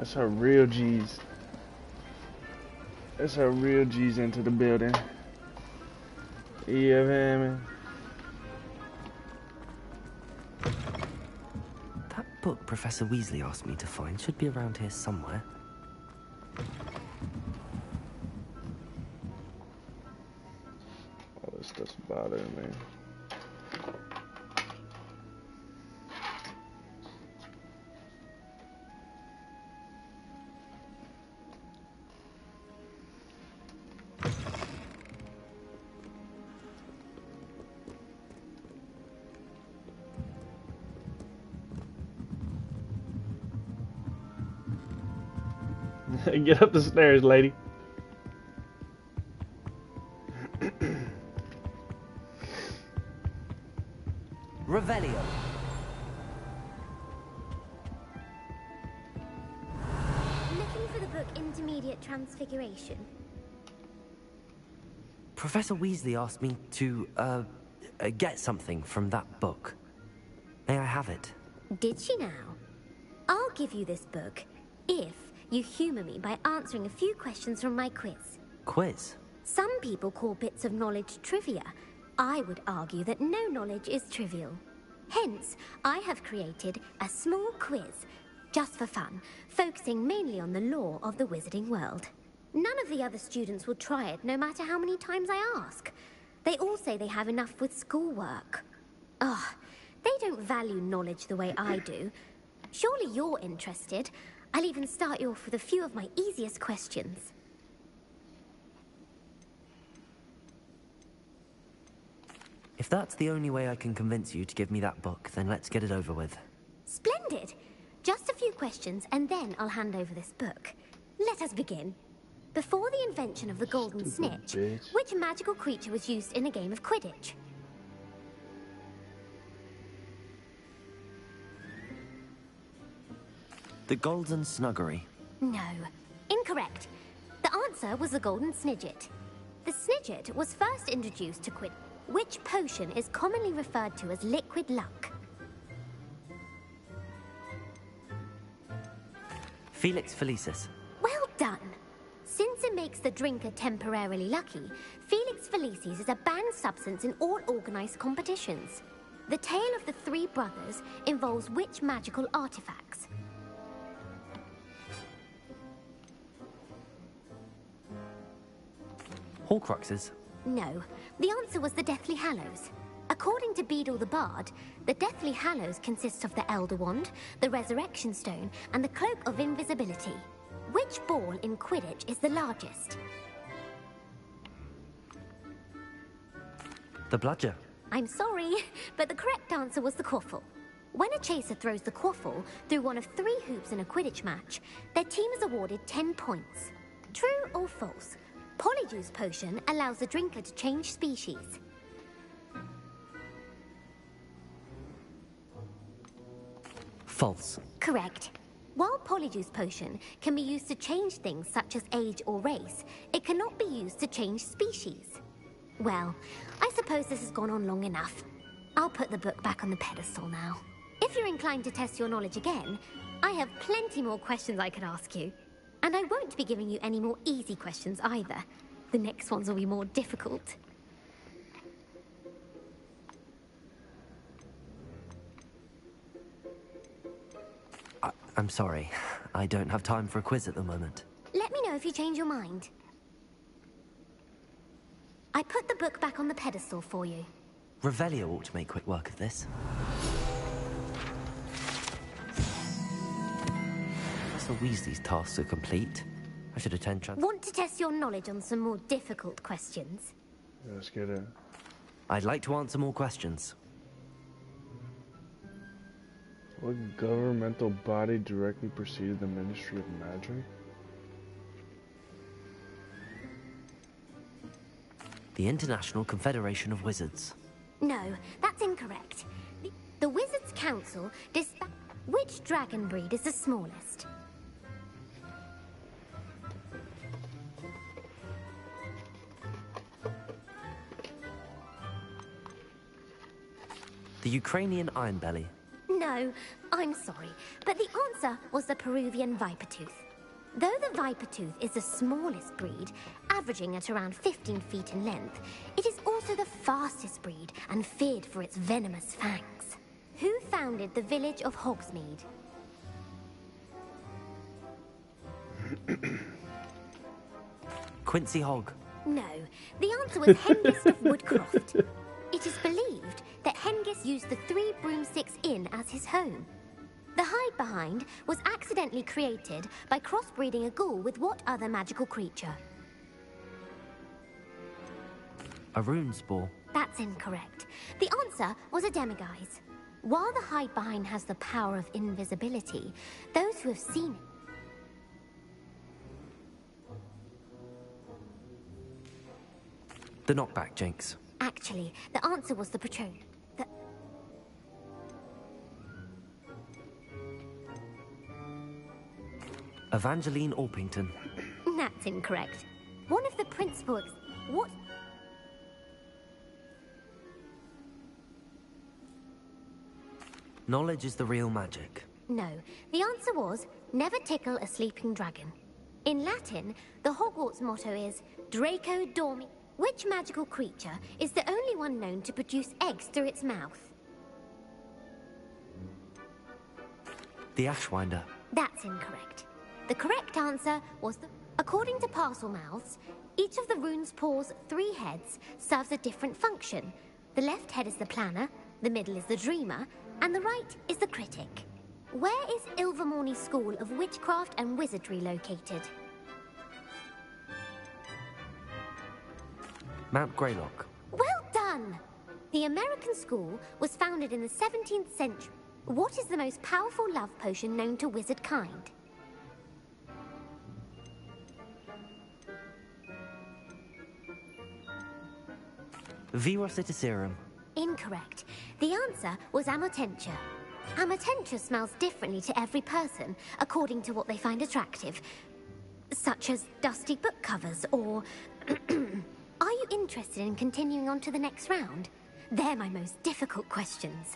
That's how real G's. That's how real G's into the building. Yeah, man. That book Professor Weasley asked me to find should be around here somewhere. All this stuff's bothering me. Get up the stairs, lady. Revelio. Looking for the book Intermediate Transfiguration. Professor Weasley asked me to, get something from that book. May I have it? Did she now? I'll give you this book if you humour me by answering a few questions from my quiz. Quiz? Some people call bits of knowledge trivia. I would argue that no knowledge is trivial. Hence, I have created a small quiz, just for fun, focusing mainly on the lore of the wizarding world. None of the other students will try it, no matter how many times I ask. They all say they have enough with schoolwork. Ugh, they don't value knowledge the way I do. Surely you're interested. I'll even start you off with a few of my easiest questions. If that's the only way I can convince you to give me that book, then let's get it over with. Splendid! Just a few questions, and then I'll hand over this book. Let us begin. Before the invention of the golden snitch, which magical creature was used in a game of Quidditch? The Golden Snuggery. No. Incorrect. The answer was the golden snidget. The snidget was first introduced to Quidditch. Which potion is commonly referred to as liquid luck? Felix Felicis. Well done. Since it makes the drinker temporarily lucky, Felix Felicis is a banned substance in all organized competitions. The tale of the three brothers involves which magical artifacts? Horcruxes. No. The answer was the Deathly Hallows. According to Beedle the Bard, the Deathly Hallows consists of the Elder Wand, the Resurrection Stone, and the Cloak of Invisibility. Which ball in Quidditch is the largest? The Bludger. I'm sorry, but the correct answer was the Quaffle. When a chaser throws the Quaffle through one of 3 hoops in a Quidditch match, their team is awarded 10 points. True or false? Polyjuice potion allows the drinker to change species. False. Correct. While Polyjuice potion can be used to change things such as age or race, it cannot be used to change species. Well, I suppose this has gone on long enough. I'll put the book back on the pedestal now. If you're inclined to test your knowledge again, I have plenty more questions I could ask you. And I won't be giving you any more easy questions either. The next ones will be more difficult. I'm sorry. I don't have time for a quiz at the moment. Let me know if you change your mind. I put the book back on the pedestal for you. Revelio ought to make quick work of this. Professor Weasley's tasks are complete. I should attend Want to test your knowledge on some more difficult questions? Let's get it. I'd like to answer more questions. What governmental body directly preceded the Ministry of Magic? The International Confederation of Wizards. No, that's incorrect. The Wizards' Council Which dragon breed is the smallest? The Ukrainian Ironbelly. No, I'm sorry, but the answer was the Peruvian viper-tooth. Though the viper-tooth is the smallest breed, averaging at around 15 feet in length, it is also the fastest breed and feared for its venomous fangs. Who founded the village of Hogsmeade? Quincy Hogg. No, the answer was Hengist of Woodcroft. It is believed that Hengist used the Three Broomsticks Inn as his home. The hide-behind was accidentally created by crossbreeding a ghoul with what other magical creature? A rune spore. That's incorrect. The answer was a demiguise. While the hide-behind has the power of invisibility, those who have seen it The knockback jinx. Actually, the answer was the Patron. Evangeline Orpington. That's incorrect. One of the principal what? Knowledge is the real magic. No, the answer was never tickle a sleeping dragon. In Latin, the Hogwarts motto is Draco Dormi. Which magical creature is the only one known to produce eggs through its mouth? The Ashwinder. That's incorrect. The correct answer was the... According to Parselmouths, each of the rune's paws' 3 heads serves a different function. The left head is the planner, the middle is the dreamer, and the right is the critic. Where is Ilvermorny School of Witchcraft and Wizardry located? Mount Greylock. Well done! The American school was founded in the 17th century. What is the most powerful love potion known to wizard kind? Virocitiserum. Incorrect. The answer was Amotentia. Amotentia smells differently to every person, according to what they find attractive. Such as dusty book covers, or... Are you interested in continuing on to the next round? They're my most difficult questions.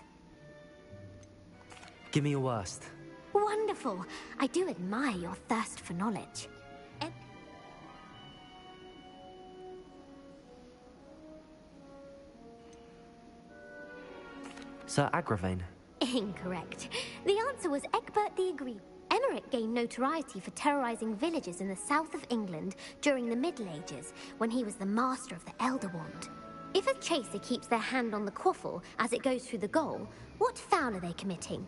Give me your worst. Wonderful. I do admire your thirst for knowledge. Sir Agravain. Incorrect. The answer was Egbert the Aggrieved. Emmerich gained notoriety for terrorizing villages in the south of England during the Middle Ages, when he was the master of the Elder Wand. If a chaser keeps their hand on the quaffle as it goes through the goal, what foul are they committing?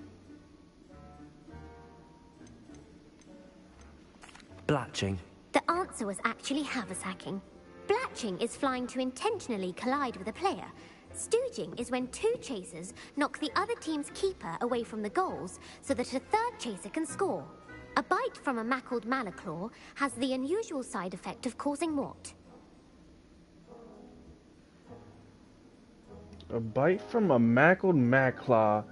Blatching. The answer was actually haversacking. Blatching is flying to intentionally collide with a player. Stooging is when 2 chasers knock the other team's keeper away from the goals so that a 3rd chaser can score. A bite from a mackled malaclaw has the unusual side effect of causing what? A bite from a mackled maclaw.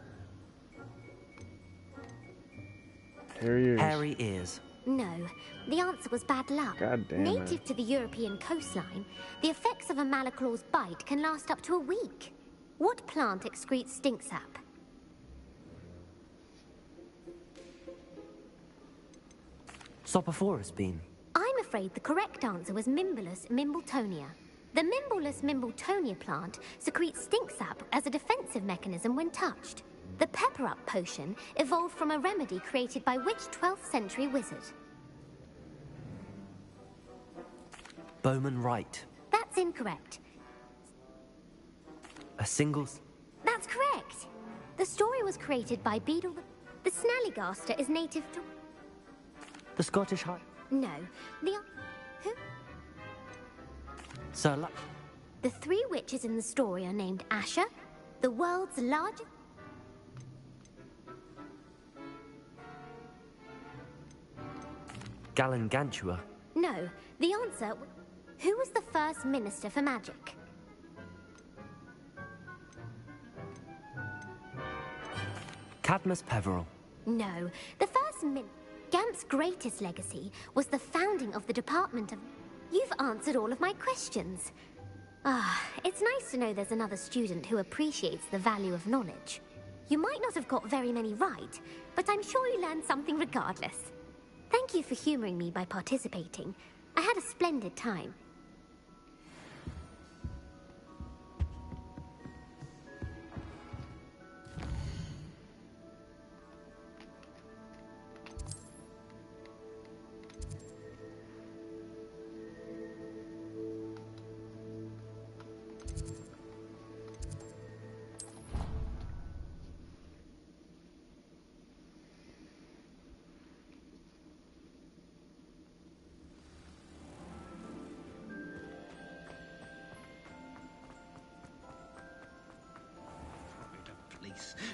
Hairy ears. No, the answer was bad luck. God damn Native it. to the European coastline, the effects of a malaclaw's bite can last up to a week. What plant excretes stink sap? Sopophorus bean. I'm afraid the correct answer was Mimbulus mimbletonia. The Mimbulus mimbletonia plant secretes stink sap as a defensive mechanism when touched. The pepper-up potion evolved from a remedy created by which 12th century wizard? Bowman Wright. That's incorrect. A singles. That's correct. The story was created by Beadle. The Snallygaster is native to... The Scottish High. No. Who? Sir Luck. The 3 witches in the story are named Asher, the world's largest... Gallangantua. No. The answer... Who was the first minister for magic? Cadmus Peveril. No. The first Gamp's greatest legacy was the founding of the Department of... You've answered all of my questions. Ah, it's nice to know there's another student who appreciates the value of knowledge. You might not have got very many right, but I'm sure you learned something regardless. Thank you for humoring me by participating. I had a splendid time.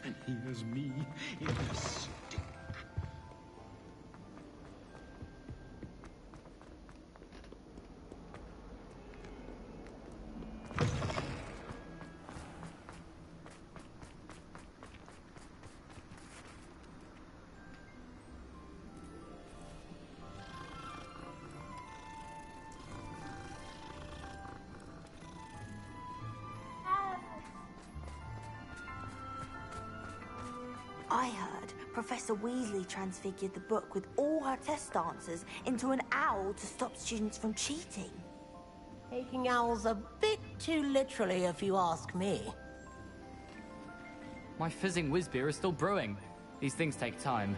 And here's me in the stink. I heard Professor Weasley transfigured the book with all her test answers into an owl to stop students from cheating. Taking owls a bit too literally, if you ask me. My fizzing whiz beer is still brewing. These things take time.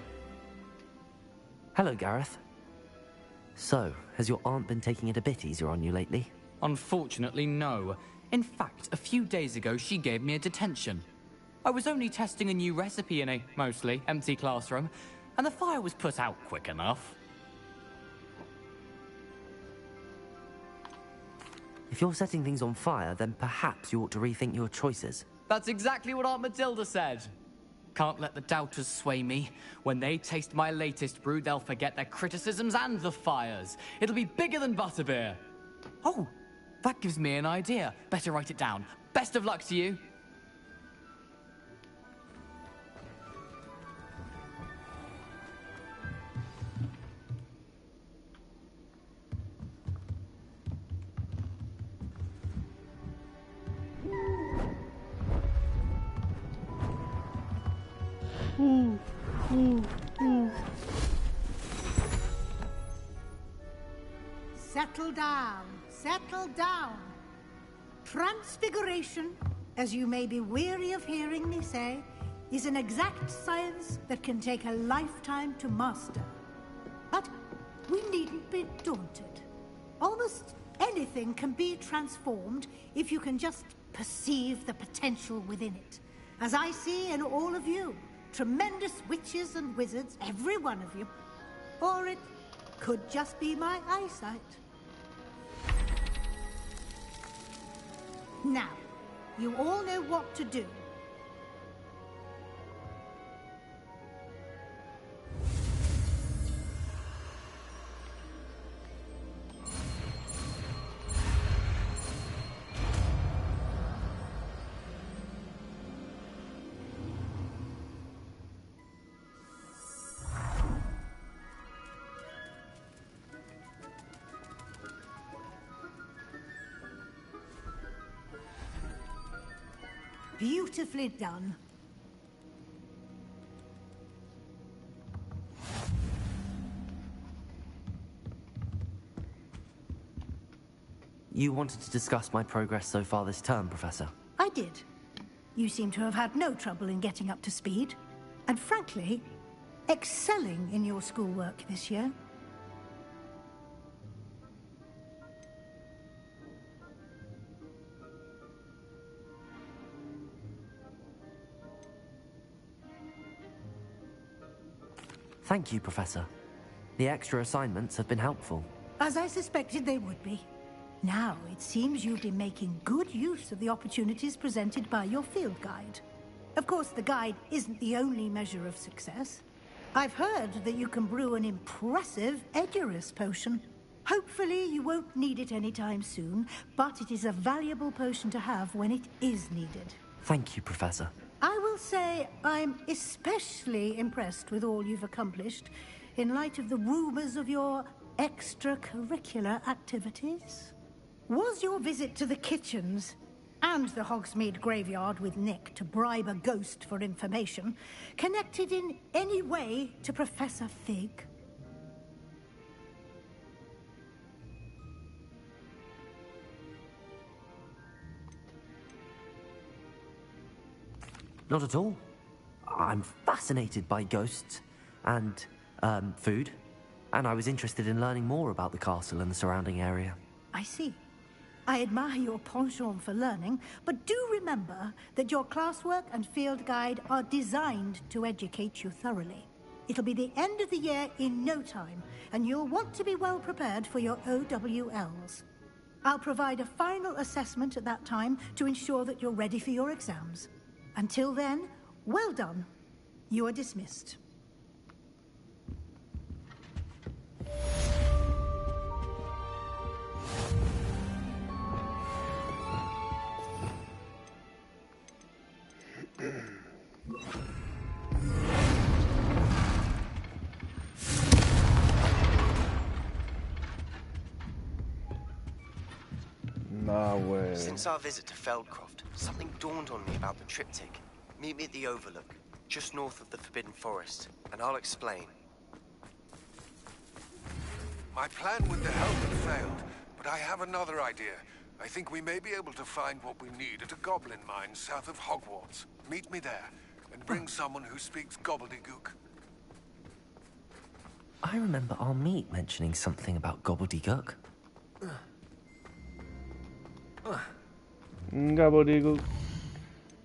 Hello, Gareth. So, has your aunt been taking it a bit easier on you lately? Unfortunately, no. In fact, a few days ago, she gave me a detention. I was only testing a new recipe in a mostly empty classroom, and the fire was put out quick enough. If you're setting things on fire, then perhaps you ought to rethink your choices. That's exactly what Aunt Matilda said. Can't let the doubters sway me. When they taste my latest brew, they'll forget their criticisms and the fires. It'll be bigger than butterbeer. Oh, that gives me an idea. Better write it down. Best of luck to you. Settle down, settle down. Transfiguration, as you may be weary of hearing me say, is an exact science that can take a lifetime to master. But we needn't be daunted. Almost anything can be transformed if you can just perceive the potential within it. As I see in all of you, tremendous witches and wizards, every one of you. Or it could just be my eyesight. Now, you all know what to do. Beautifully done. You wanted to discuss my progress so far this term, Professor. I did. You seem to have had no trouble in getting up to speed. And frankly, excelling in your schoolwork this year. Thank you, Professor. The extra assignments have been helpful. As I suspected they would be. Now, it seems you've been making good use of the opportunities presented by your field guide. Of course, the guide isn't the only measure of success. I've heard that you can brew an impressive Edurus potion. Hopefully, you won't need it anytime soon, but it is a valuable potion to have when it is needed. Thank you, Professor. I will say I'm especially impressed with all you've accomplished in light of the rumors of your extracurricular activities. Was your visit to the kitchens and the Hogsmeade graveyard with Nick to bribe a ghost for information, connected in any way to Professor Fig? Not at all. I'm fascinated by ghosts and food, and I was interested in learning more about the castle and the surrounding area. I see. I admire your penchant for learning, but do remember that your classwork and field guide are designed to educate you thoroughly. It'll be the end of the year in no time, and you'll want to be well prepared for your OWLs. I'll provide a final assessment at that time to ensure that you're ready for your exams. Until then, well done. You are dismissed. Nah way. Since our visit to Feldcroft, something dawned on me about the triptych. Meet me at the Overlook, just north of the Forbidden Forest, and I'll explain. My plan with the helmet failed, but I have another idea. I think we may be able to find what we need at a goblin mine south of Hogwarts. Meet me there, and bring someone who speaks gobbledygook. I remember our meet mentioning something about gobbledygook. Gobbledygook.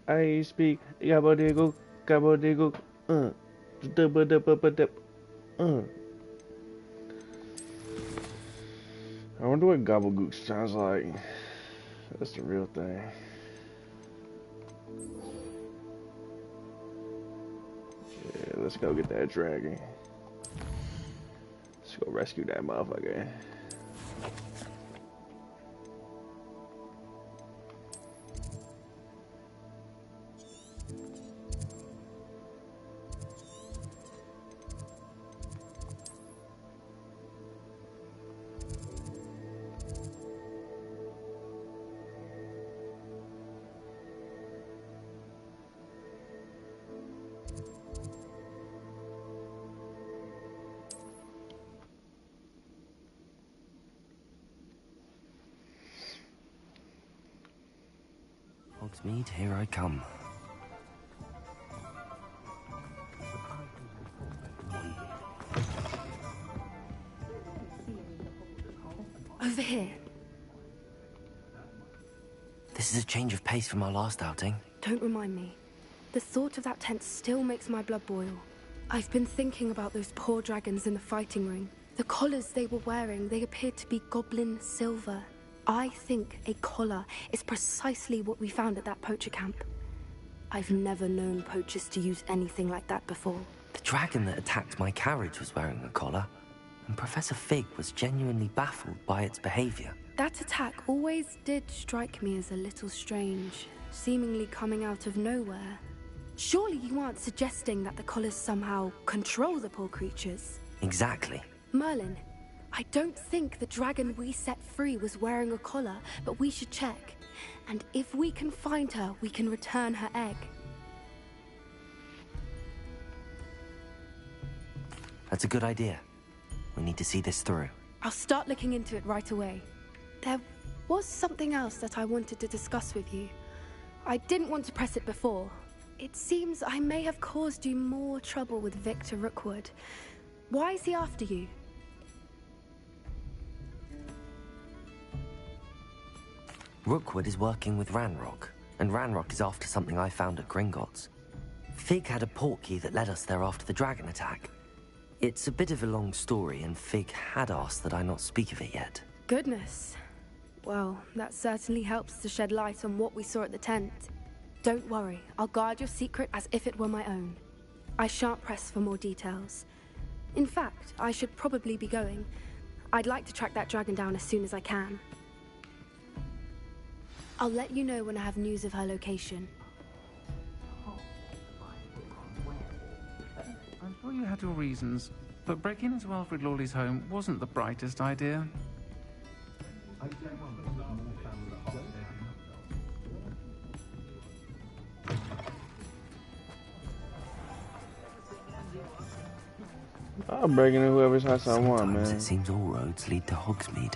I speak gobbledygook, gobbledygook. I wonder what gobbledygook sounds like. That's the real thing. Yeah, let's go get that dragon. Let's go rescue that motherfucker. Hogsmeade, here I come. Over here. This is a change of pace from our last outing. Don't remind me. The thought of that tent still makes my blood boil. I've been thinking about those poor dragons in the fighting ring. The collars they were wearing, they appeared to be goblin silver. I think a collar is precisely what we found at that poacher camp. I've never known poachers to use anything like that before. The dragon that attacked my carriage was wearing a collar, and Professor Fig was genuinely baffled by its behavior. That attack always did strike me as a little strange, seemingly coming out of nowhere. Surely you aren't suggesting that the collars somehow control the poor creatures? Exactly. Merlin, I don't think the dragon we set free was wearing a collar, but we should check. And if we can find her, we can return her egg. That's a good idea. We need to see this through. I'll start looking into it right away. There was something else that I wanted to discuss with you. I didn't want to press it before. It seems I may have caused you more trouble with Victor Rookwood. Why is he after you? Rookwood is working with Ranrock, and Ranrock is after something I found at Gringotts. Fig had a portkey that led us there after the dragon attack. It's a bit of a long story, and Fig had asked that I not speak of it yet. Goodness. Well, that certainly helps to shed light on what we saw at the tent. Don't worry, I'll guard your secret as if it were my own. I shan't press for more details. In fact, I should probably be going. I'd like to track that dragon down as soon as I can. I'll let you know when I have news of her location. I'm sure you had your reasons, but breaking into Alfred Lawley's home wasn't the brightest idea. I'll break into whoever's house I want, Sometimes man. it seems all roads lead to Hogsmeade.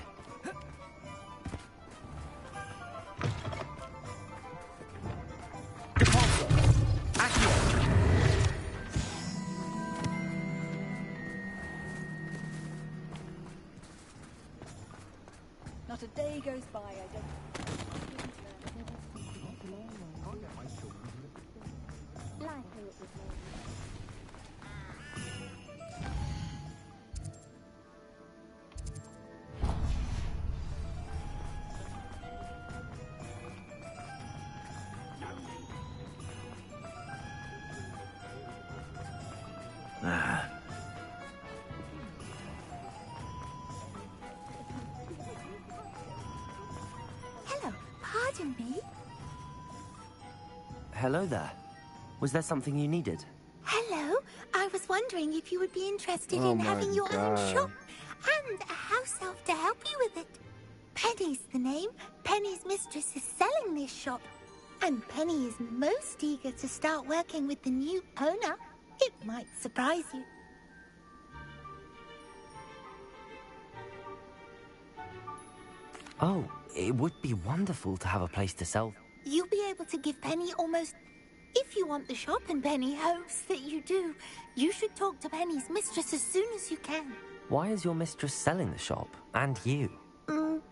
Not a day goes by I don't... Pardon me? Hello there. Was there something you needed? Hello. I was wondering if you would be interested Oh in my having your own God. shop and a house elf to help you with it. Penny's the name. Penny's mistress is selling this shop. And Penny is most eager to start working with the new owner. It might surprise you. Oh, it would be wonderful to have a place to sell. You'll be able to give Penny almost... If you want the shop and Penny hopes that you do, you should talk to Penny's mistress as soon as you can. Why is your mistress selling the shop? And you?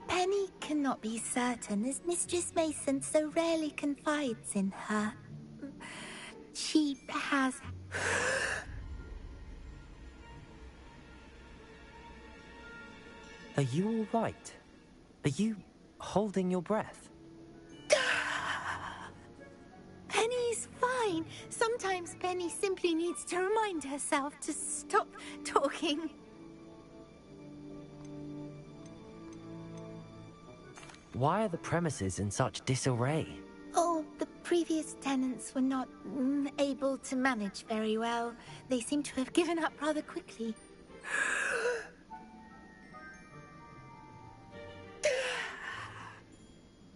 Penny cannot be certain as Mistress Mason so rarely confides in her. She has... Are you all right? Are you holding your breath? Penny's fine. Sometimes Penny simply needs to remind herself to stop talking. Why are the premises in such disarray? Oh, the previous tenants were not able to manage very well. They seem to have given up rather quickly.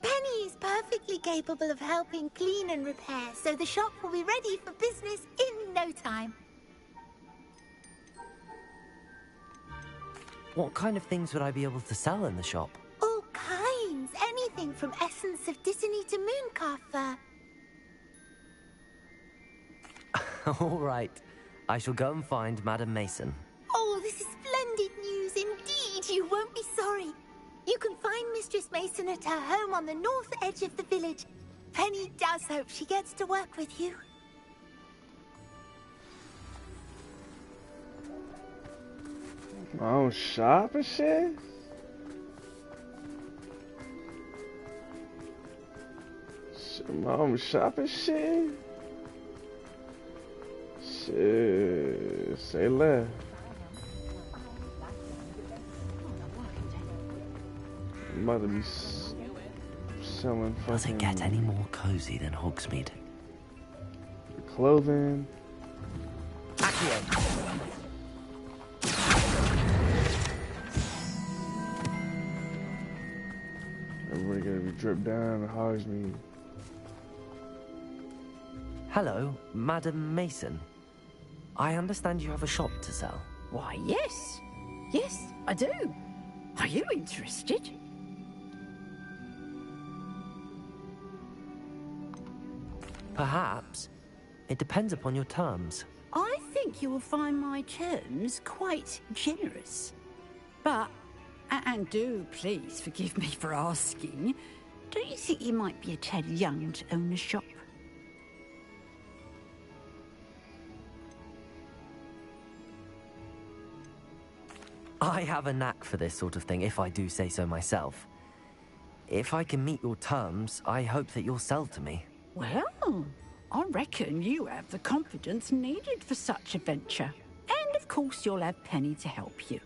Penny is perfectly capable of helping clean and repair, so the shop will be ready for business in no time. What kind of things would I be able to sell in the shop? All kinds. Anything from essence of Disney to mooncalf fur. All right. I shall go and find Madam Mason. Oh, this is splendid news indeed. You won't be sorry. You can find Mistress Mason at her home on the north edge of the village. Penny does hope she gets to work with you. My own shop and shit? My own shop and shit? Shit. Say less. I'm about to be selling fucking... Does it get any more cozy than Hogsmeade? Clothing. Everybody gonna be dripped down to Hogsmeade. Hello, Madam Mason. I understand you have a shop to sell. Why, yes. Yes, I do. Are you interested? Perhaps. It depends upon your terms. I think you will find my terms quite generous. But, and do please forgive me for asking, don't you think you might be a tad young to own a shop? I have a knack for this sort of thing, if I do say so myself. If I can meet your terms, I hope that you'll sell to me. Well, I reckon you have the confidence needed for such a venture. And of course you'll have Penny to help you.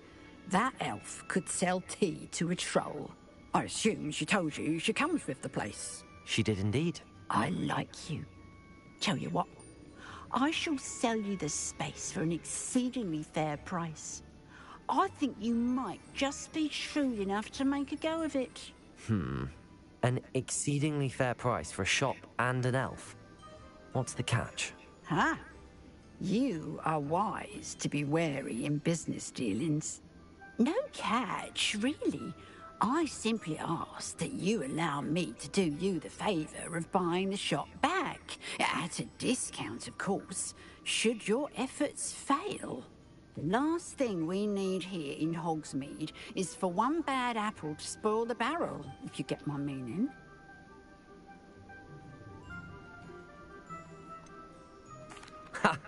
That elf could sell tea to a troll. I assume she told you she comes with the place. She did indeed. I like you. Tell you what, I shall sell you the space for an exceedingly fair price. I think you might just be shrewd enough to make a go of it. An exceedingly fair price for a shop and an elf. What's the catch? Ah, You are wise to be wary in business dealings. No catch, really. I simply ask that you allow me to do you the favour of buying the shop back, at a discount, of course, should your efforts fail. The last thing we need here in Hogsmeade is for one bad apple to spoil the barrel, if you get my meaning. Ha!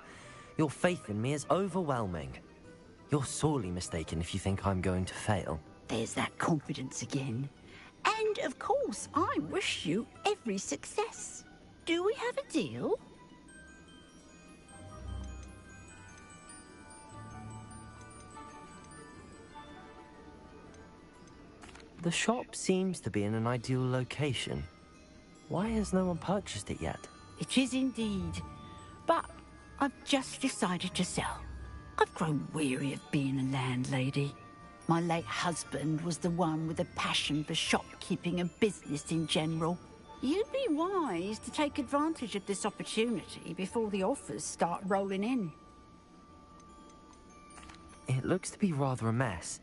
Your faith in me is overwhelming. You're sorely mistaken if you think I'm going to fail. There's that confidence again. And, of course, I wish you every success. Do we have a deal? The shop seems to be in an ideal location. Why has no one purchased it yet? It is indeed. But I've just decided to sell. I've grown weary of being a landlady. My late husband was the one with a passion for shopkeeping and business in general. You'd be wise to take advantage of this opportunity before the offers start rolling in. It looks to be rather a mess.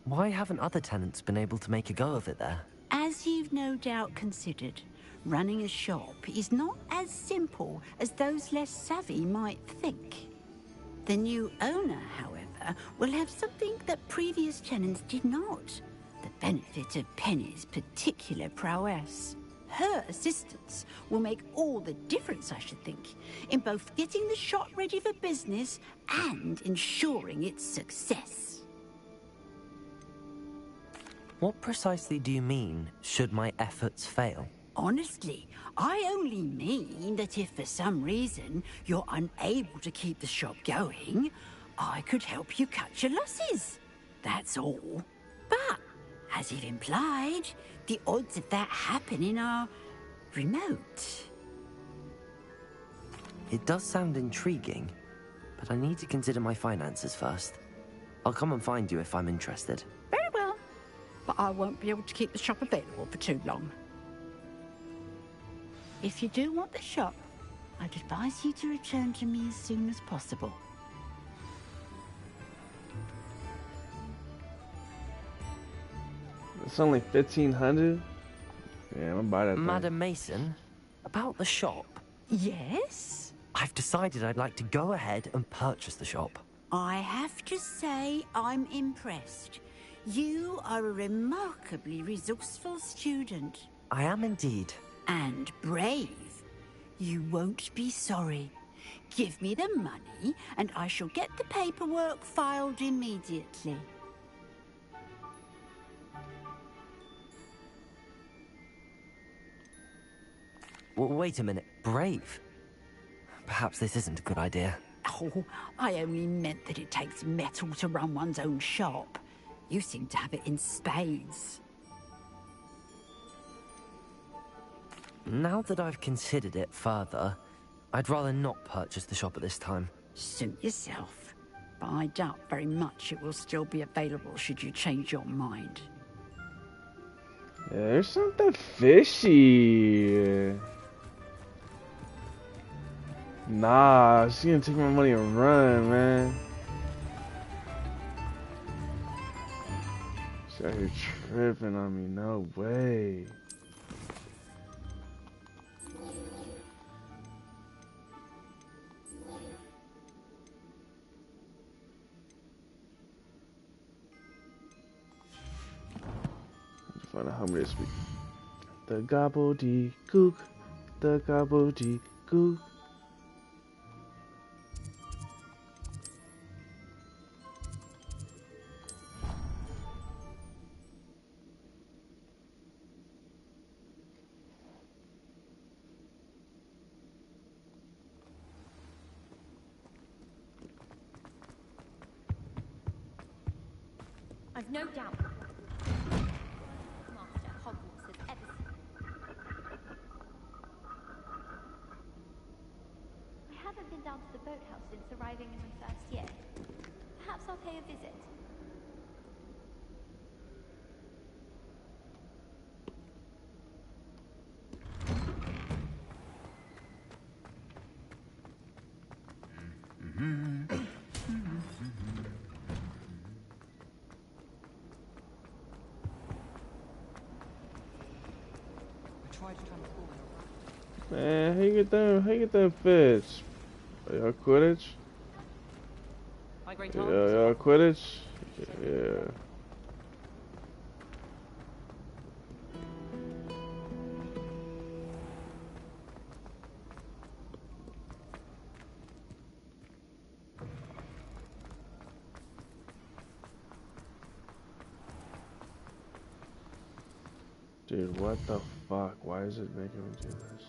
Why haven't other tenants been able to make a go of it there? As you've no doubt considered, running a shop is not as simple as those less savvy might think. The new owner, however, will have something that previous tenants did not. The benefit of Penny's particular prowess. Her assistance will make all the difference, I should think, in both getting the shop ready for business and ensuring its success. What precisely do you mean, should my efforts fail? Honestly, I only mean that if for some reason you're unable to keep the shop going, I could help you cut your losses. That's all. But, as you've implied, the odds of that happening are remote. It does sound intriguing, but I need to consider my finances first. I'll come and find you if I'm interested. Very well, but I won't be able to keep the shop available for too long. If you do want the shop, I'd advise you to return to me as soon as possible. It's only 1,500? Yeah, I'm gonna buy that thing. Madam Mason, about the shop. Yes? I've decided I'd like to go ahead and purchase the shop. I have to say I'm impressed. You are a remarkably resourceful student. I am indeed. And brave. You won't be sorry. Give me the money, and I shall get the paperwork filed immediately. Well, wait a minute. Brave? Perhaps this isn't a good idea. Oh, I only meant that it takes metal to run one's own shop. You seem to have it in spades. Now that I've considered it further, I'd rather not purchase the shop at this time. Suit yourself. But I doubt very much it will still be available should you change your mind. Yeah, there's something fishy. Nah, she's gonna take my money and run, man. She's out here tripping on me, no way. Find out how many speak. The gobbledygook, the gobbledygook. I've no doubt Master Hogwarts has ever seen. I haven't been down to the boathouse since arriving in my first year. Perhaps I'll pay a visit. Man, how you get them fish? Y'all Quidditch? Y'all Quidditch? Yeah. Dude, what the fuck? Why is it making me do this?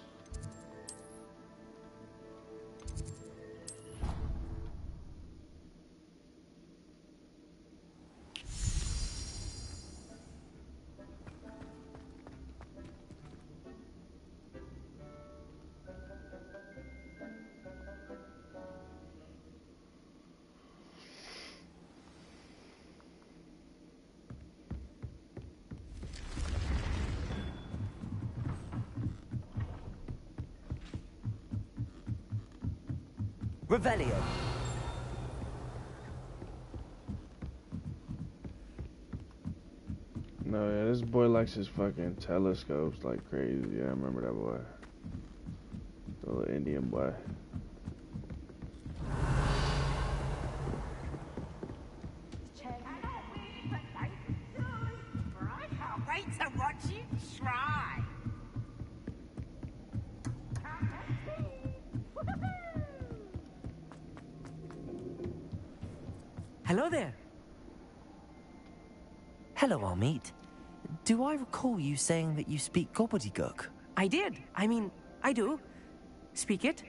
Revelio. No, yeah, this boy likes his fucking telescopes like crazy. Yeah, I remember that boy. The little Indian boy. Wait to watch you try. Hello there. Hello, Amit. Do I recall you saying that you speak gobbledygook? I did. I mean, I do. Speak it.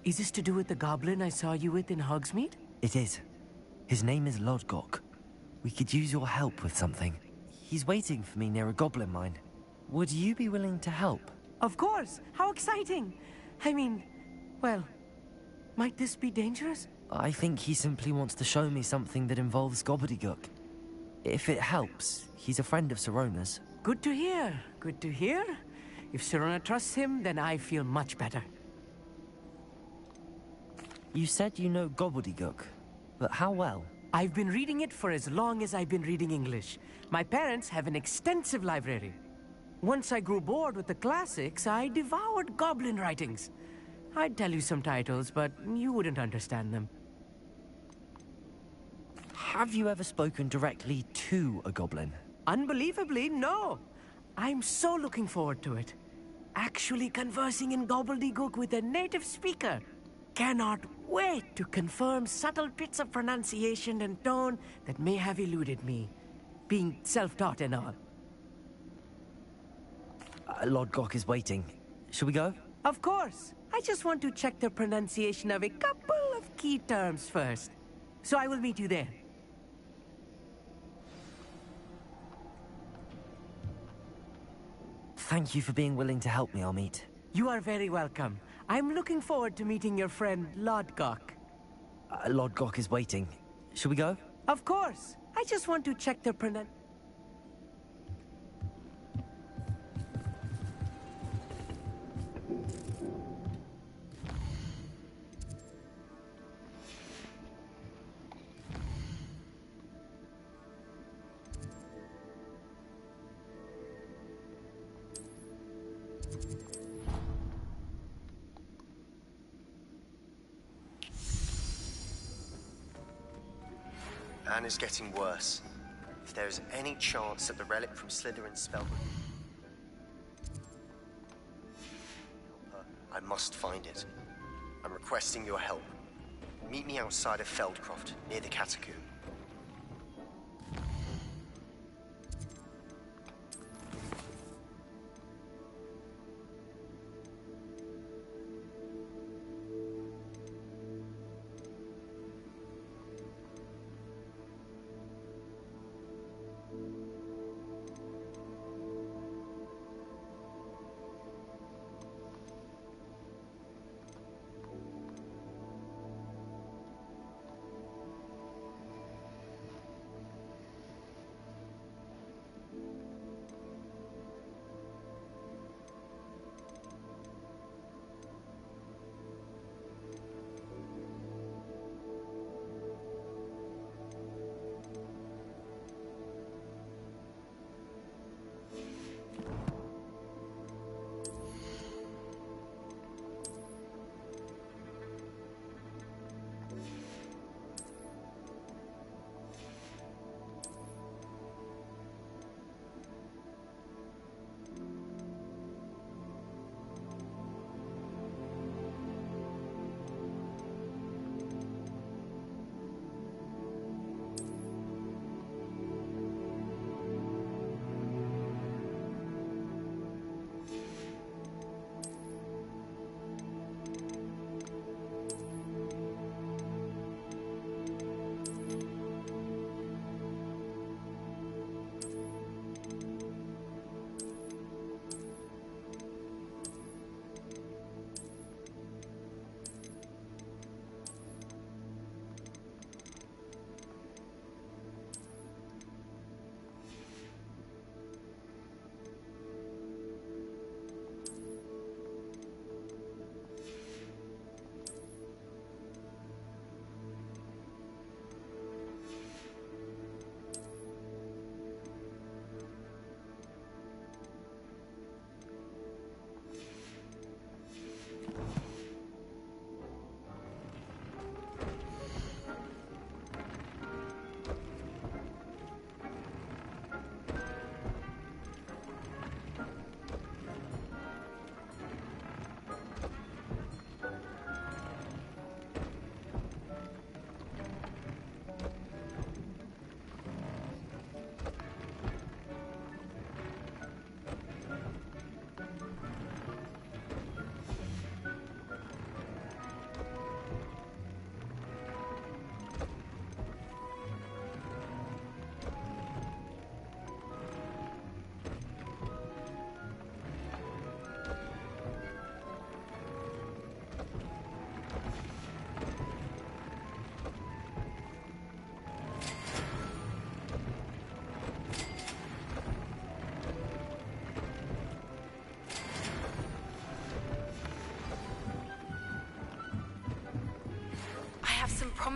Is this to do with the goblin I saw you with in Hogsmeade? It is. His name is Lodgok. We could use your help with something. He's waiting for me near a goblin mine. Would you be willing to help? Of course. How exciting. I mean, well, might this be dangerous? I think he simply wants to show me something that involves gobbledygook. If it helps, he's a friend of Sirona's. Good to hear. Good to hear. If Sirona trusts him, then I feel much better. You said you know gobbledygook, but how well? I've been reading it for as long as I've been reading English. My parents have an extensive library. Once I grew bored with the classics, I devoured goblin writings. I'd tell you some titles, but you wouldn't understand them. Have you ever spoken directly to a goblin? Unbelievably, no. I'm so looking forward to it. Actually conversing in gobbledygook with a native speaker. Cannot wait to confirm subtle bits of pronunciation and tone that may have eluded me, being self-taught and all. Lodgok is waiting. Shall we go? Of course. I just want to check the pronunciation of a couple of key terms first. So I will meet you there. Thank you for being willing to help me, Amit. You are very welcome. I'm looking forward to meeting your friend, Lodgok. Lodgok is waiting. Shall we go? Of course. I just want to check the pronunciation. Anna's getting worse. If there is any chance that the relic from Slytherin's spellbook... I must find it. I'm requesting your help. Meet me outside of Feldcroft, near the Catacomb.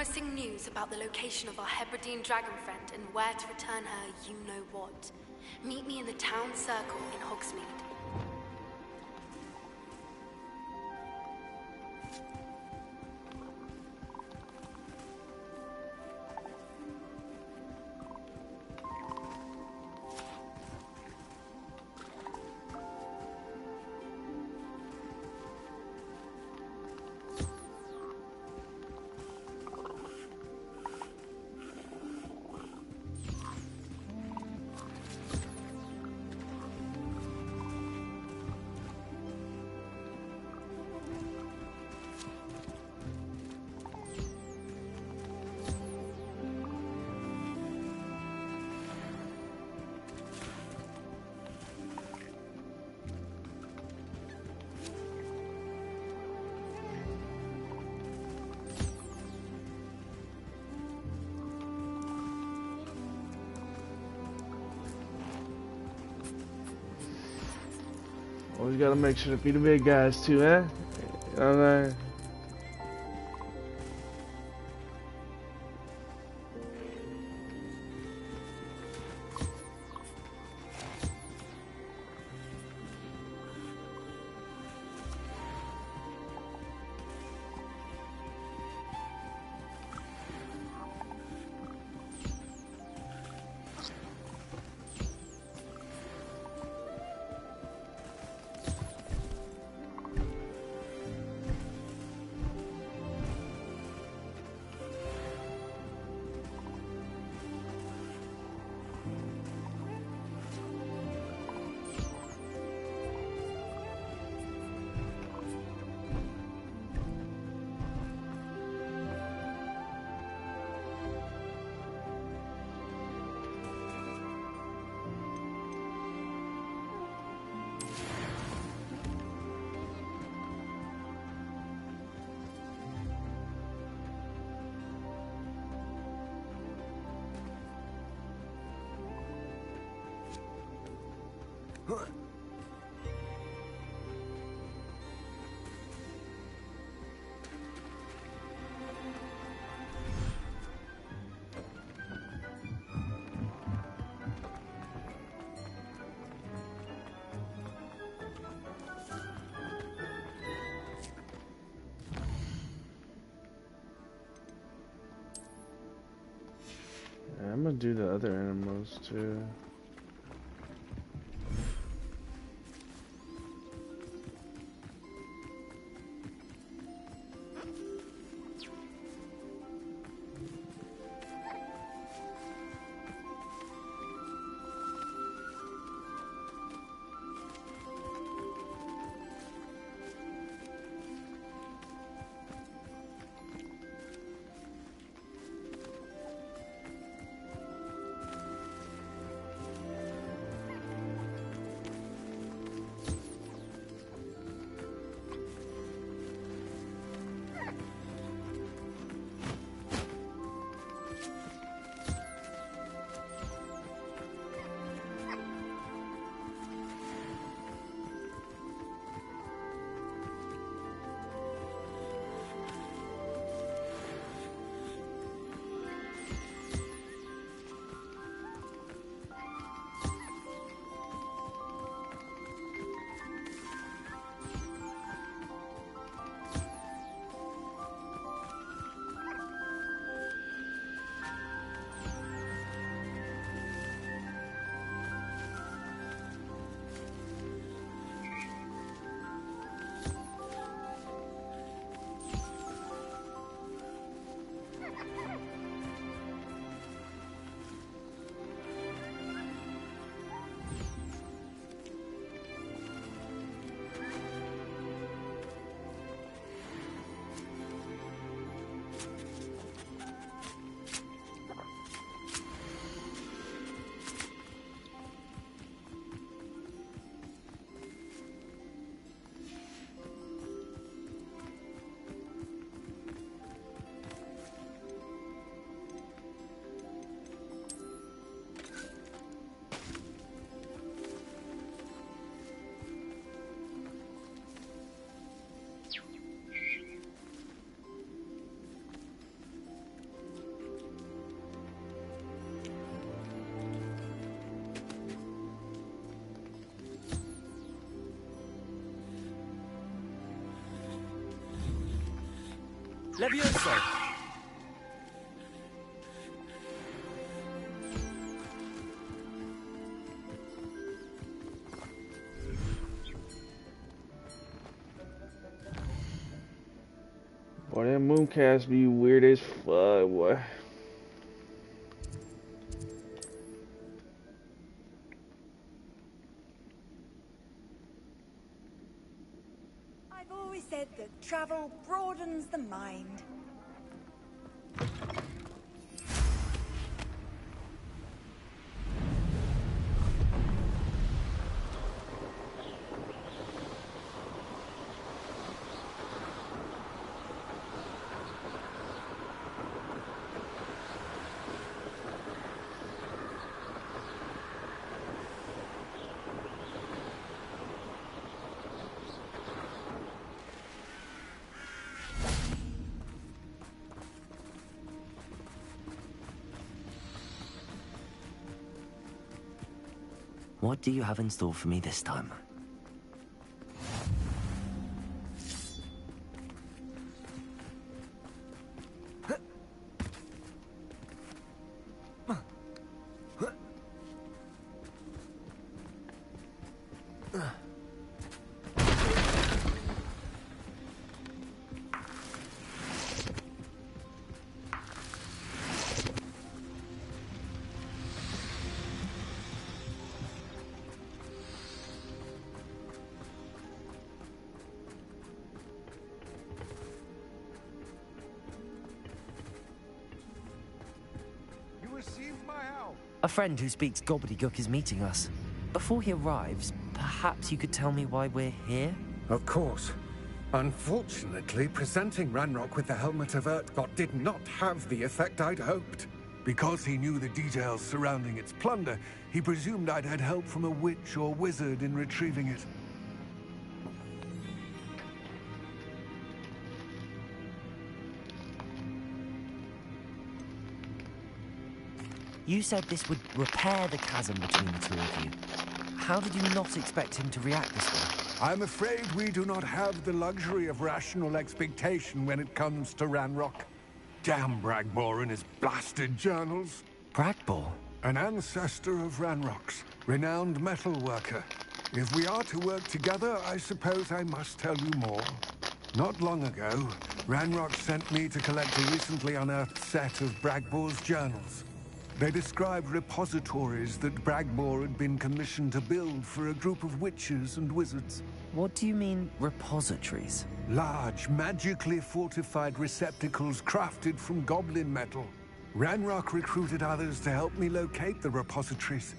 promising news about the location of our Hebridean dragon friend and where to return her you-know-what. Meet me in the town circle in Hogsmeade. Always gotta make sure to feed the big guys too, eh? You know what I'm saying? I'm gonna do the other animals too. Levioso! Boy, that mooncast be weird as fuck, boy. I've always said that travel broadens the mind. What do you have in store for me this time? A friend who speaks gobbledygook is meeting us. Before he arrives, perhaps you could tell me why we're here? Of course. Unfortunately, presenting Ranrock with the Helmet of Urtkot did not have the effect I'd hoped. Because he knew the details surrounding its plunder, he presumed I'd had help from a witch or wizard in retrieving it. You said this would repair the chasm between the two of you. How did you not expect him to react this way? I'm afraid we do not have the luxury of rational expectation when it comes to Ranrock. Damn Bragbor and his blasted journals. Bragbor? An ancestor of Ranrock's, renowned metal worker. If we are to work together, I suppose I must tell you more. Not long ago, Ranrock sent me to collect a recently unearthed set of Bragbor's journals. They described repositories that Bragbor had been commissioned to build for a group of witches and wizards. What do you mean, repositories? Large, magically fortified receptacles crafted from goblin metal. Ranrock recruited others to help me locate the repositories.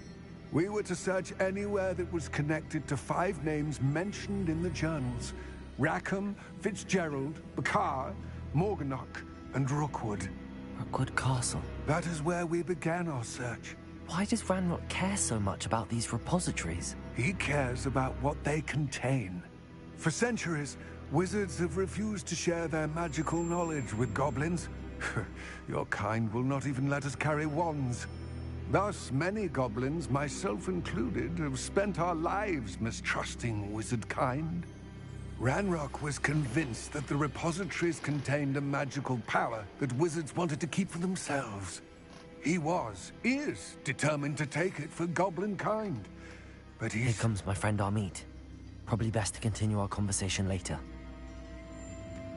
We were to search anywhere that was connected to 5 names mentioned in the journals. Rackham, Fitzgerald, Bakar, Morganach, and Rookwood. Rookwood Castle? That is where we began our search. Why does Ranrock care so much about these repositories? He cares about what they contain. For centuries, wizards have refused to share their magical knowledge with goblins. Your kind will not even let us carry wands. Thus, many goblins, myself included, have spent our lives mistrusting wizard kind. Ranrock was convinced that the repositories contained a magical power that wizards wanted to keep for themselves. He is determined to take it for goblin kind. But Here comes my friend Amit. Probably best to continue our conversation later.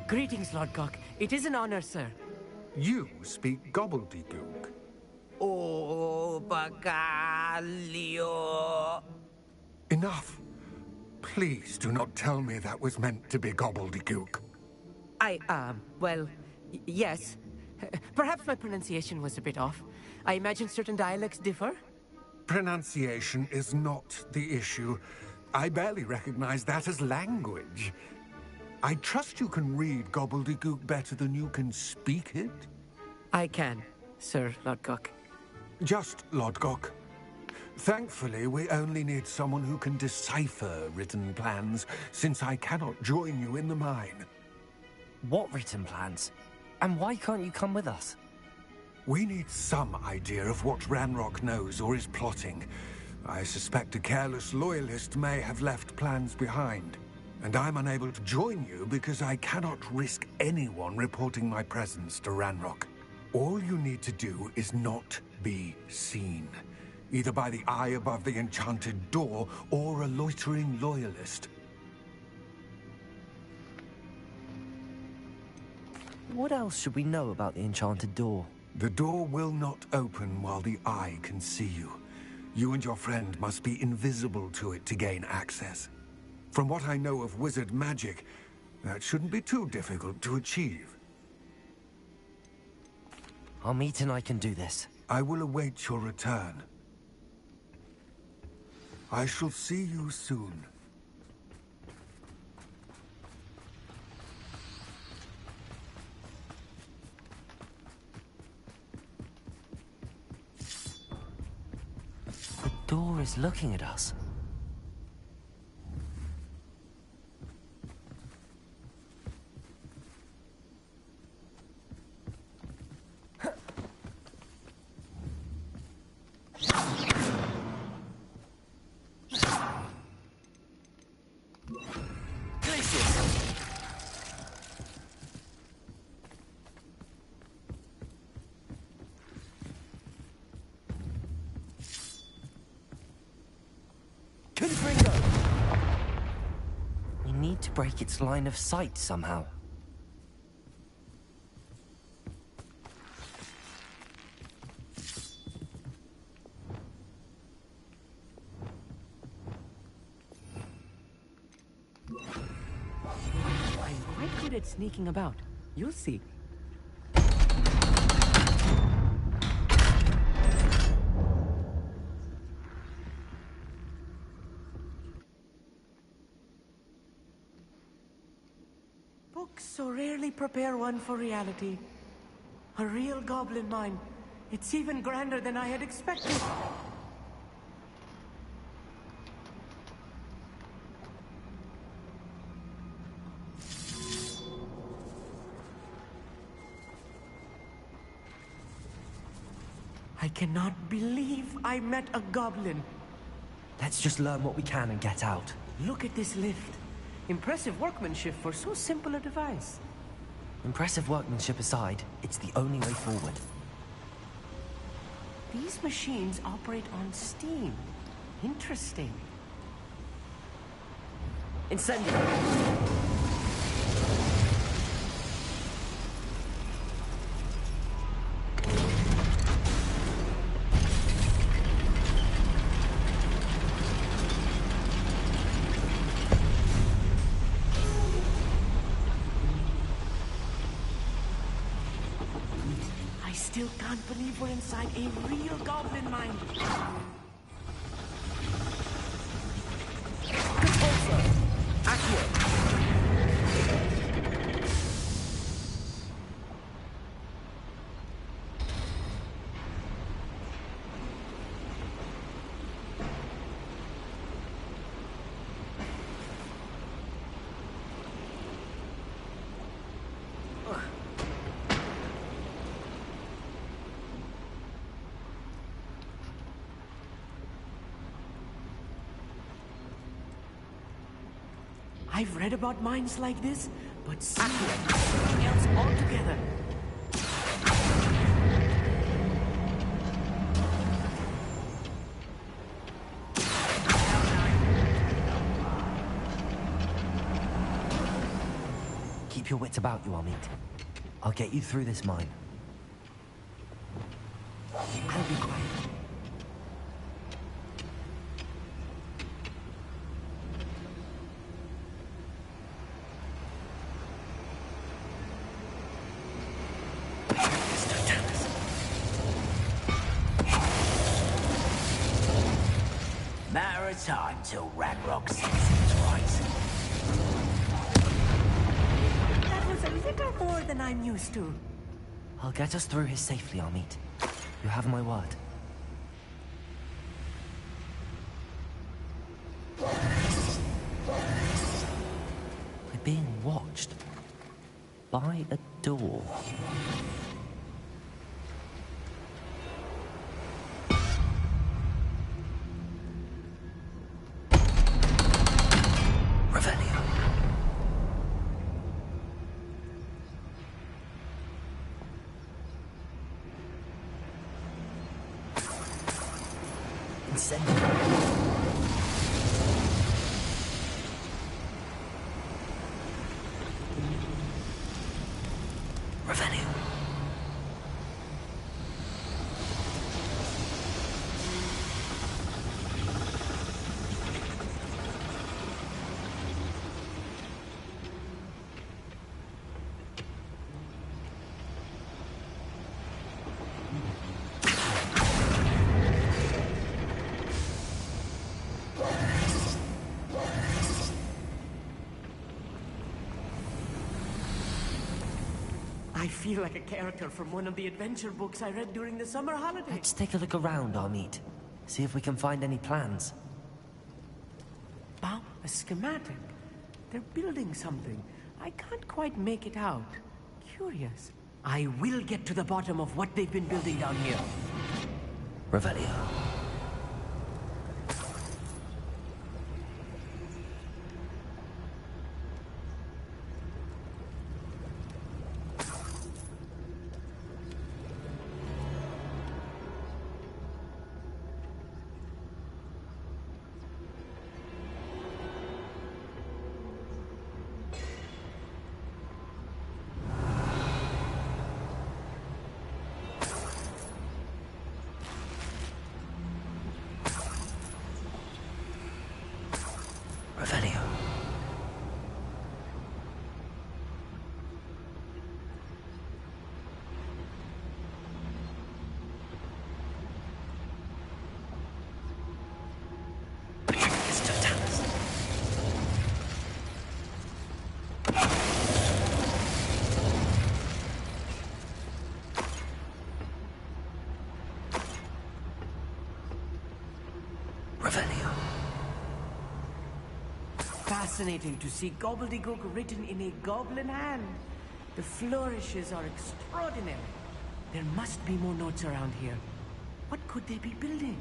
Greetings, Lord Cock. It is an honor, sir. You speak gobbledygook. Oh, Bagalio. Enough. Please do not tell me that was meant to be gobbledygook. Well, yes. Perhaps my pronunciation was a bit off. I imagine certain dialects differ. Pronunciation is not the issue. I barely recognize that as language. I trust you can read gobbledygook better than you can speak it? I can, Sir Lodgok. Just Lodgok. Thankfully, we only need someone who can decipher written plans, since I cannot join you in the mine. What written plans? And why can't you come with us? We need some idea of what Ranrock knows or is plotting. I suspect a careless loyalist may have left plans behind. And I'm unable to join you because I cannot risk anyone reporting my presence to Ranrock. All you need to do is not be seen, either by the eye above the enchanted door or a loitering loyalist. What else should we know about the enchanted door? The door will not open while the eye can see you. You and your friend must be invisible to it to gain access. From what I know of wizard magic, that shouldn't be too difficult to achieve. Amit and I can do this. I will await your return. I shall see you soon. The door is looking at us. We need to break its line of sight somehow. I'm quite good at sneaking about. You'll see. Books so rarely prepare one for reality. A real goblin mine. It's even grander than I had expected. I cannot believe I met a goblin. Let's just learn what we can and get out. Look at this lift. Impressive workmanship for so simple a device. Impressive workmanship aside, it's the only way forward. These machines operate on steam. Interesting. Incendio! I still can't believe we're inside a real goblin mine. Compulsor! Accio! I've read about mines like this, but seeing them is something else altogether. Keep your wits about you, Amit. I'll get you through this mine. I'll be quiet. Matter of time till Ranrock sees it's right. That was a little more than I'm used to. I'll get us through here safely, Amit. You have my word. We're being watched by a door. Revelio. Revelio. I feel like a character from one of the adventure books I read during the summer holidays. Let's take a look around, Armid. See if we can find any plans. Wow, a schematic. They're building something. I can't quite make it out. Curious. I will get to the bottom of what they've been building down here. Revelio. Revelio. Revelio. Fascinating to see gobbledygook written in a goblin hand. The flourishes are extraordinary. There must be more notes around here. What could they be building?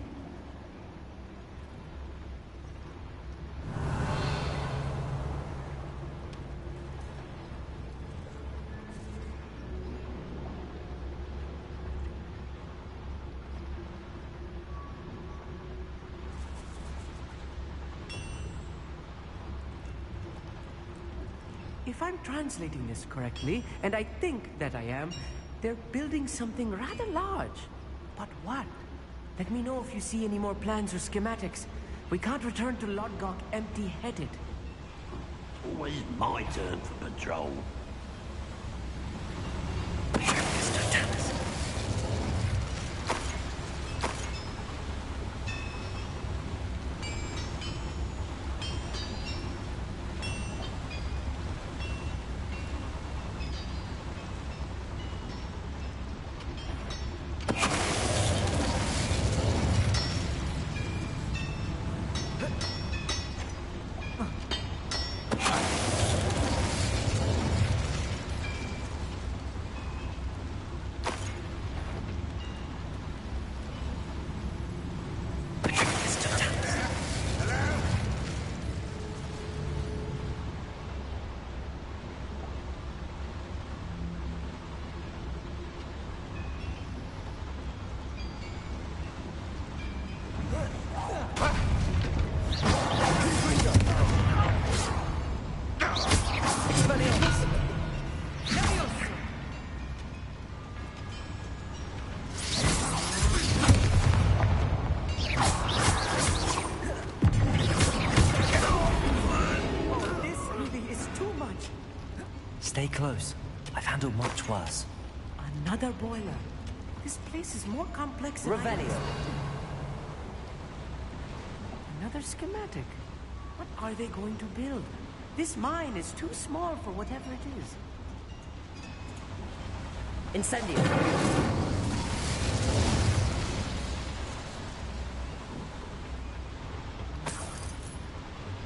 If I'm translating this correctly, and I think that I am, they're building something rather large. But what? Let me know if you see any more plans or schematics. We can't return to Lodgok empty-headed. Always my turn for patrol. Stay close. I've handled much worse. Another boiler. This place is more complex than I Revelio. expected. Another schematic. What are they going to build? This mine is too small for whatever it is. Incendio.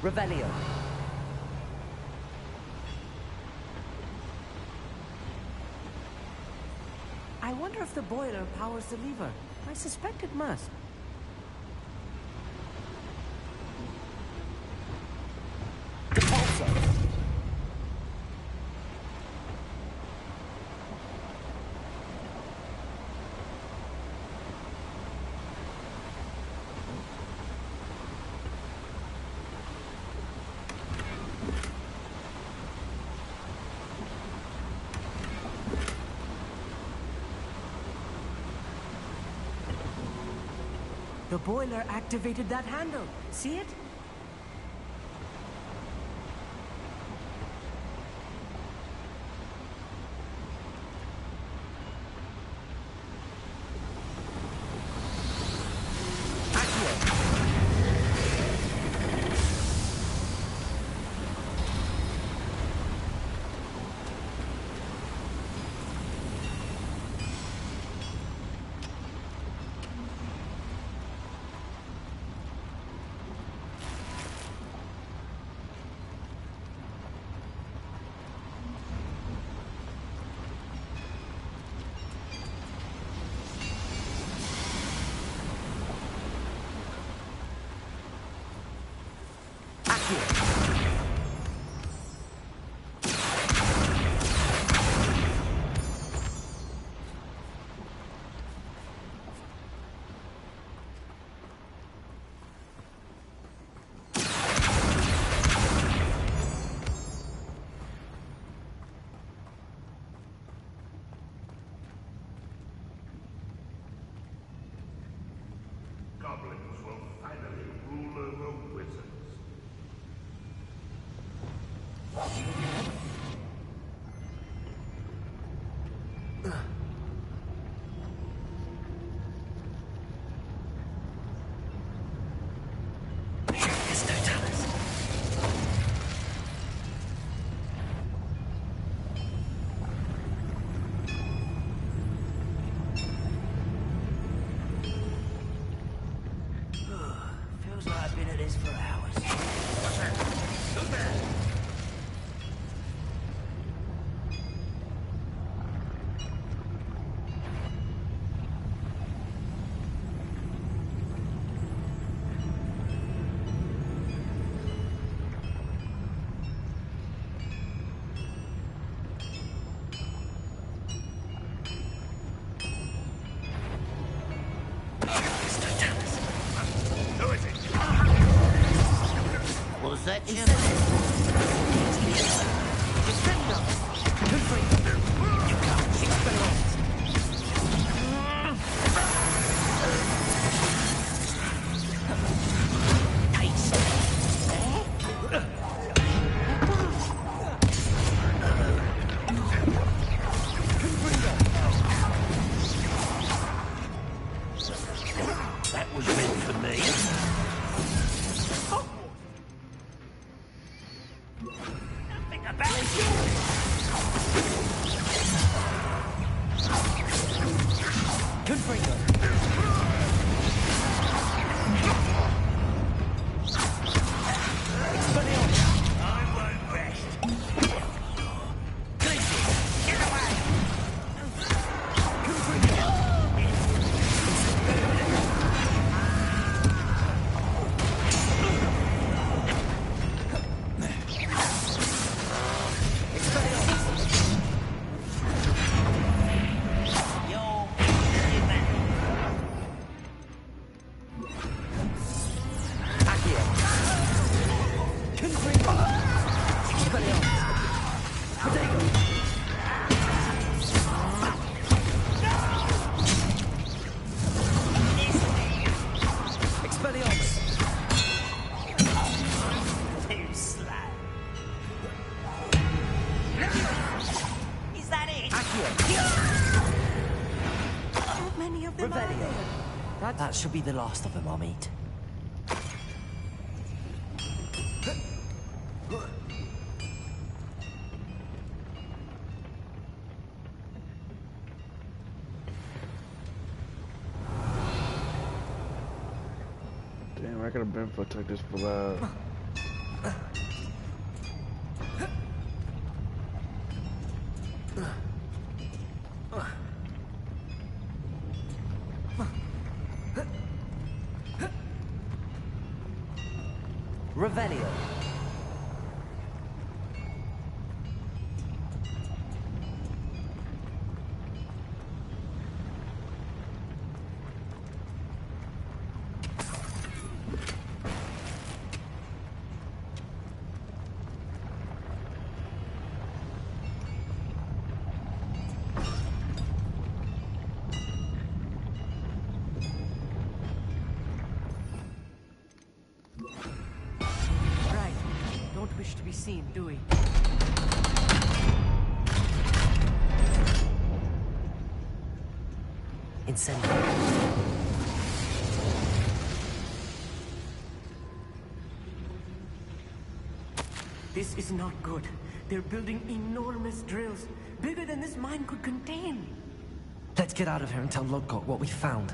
Revelio. I wonder if the boiler powers the lever. I suspect it must. The boiler activated that handle. See it? Goblins will finally rule over wizards. Feels like I've been at this for hours. Who's there? Who is it? Was that you? That was meant for me. Nothing about it. Confringo. I won't rest. Get away! Is that it? How many of them are there? That should be the last of them I'll meet. Damn, I could have been for took this blood. Revelio. be seen, do we? Incendiary. This is not good. They're building enormous drills, bigger than this mine could contain. Let's get out of here and tell Lodgok what we found.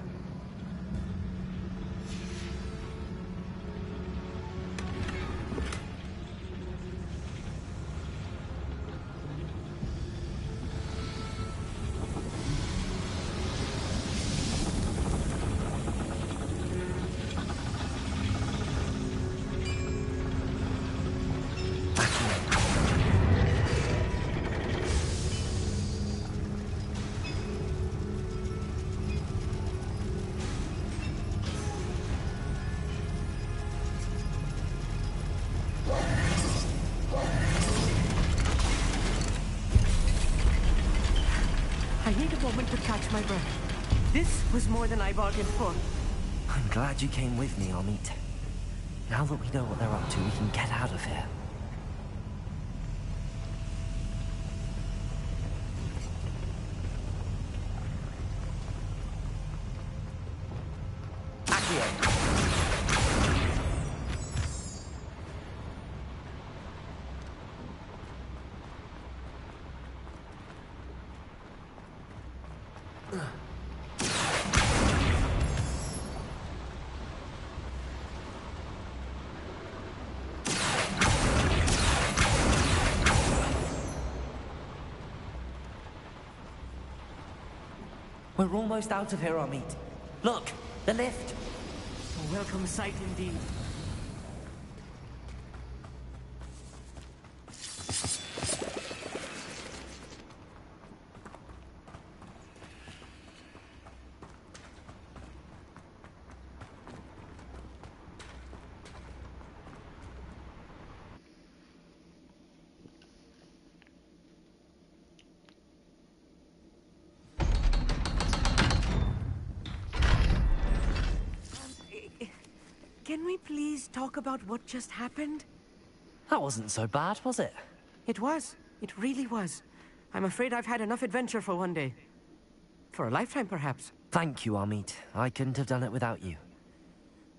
I need a moment to catch my breath. This was more than I bargained for. I'm glad you came with me, Amit. Now that we know what they're up to, we can get out of here. We're almost out of here, Amit. Look, the lift. A welcome sight indeed. Can we please talk about what just happened? That wasn't so bad, was it? It was. It really was. I'm afraid I've had enough adventure for one day. For a lifetime, perhaps. Thank you, Amit. I couldn't have done it without you.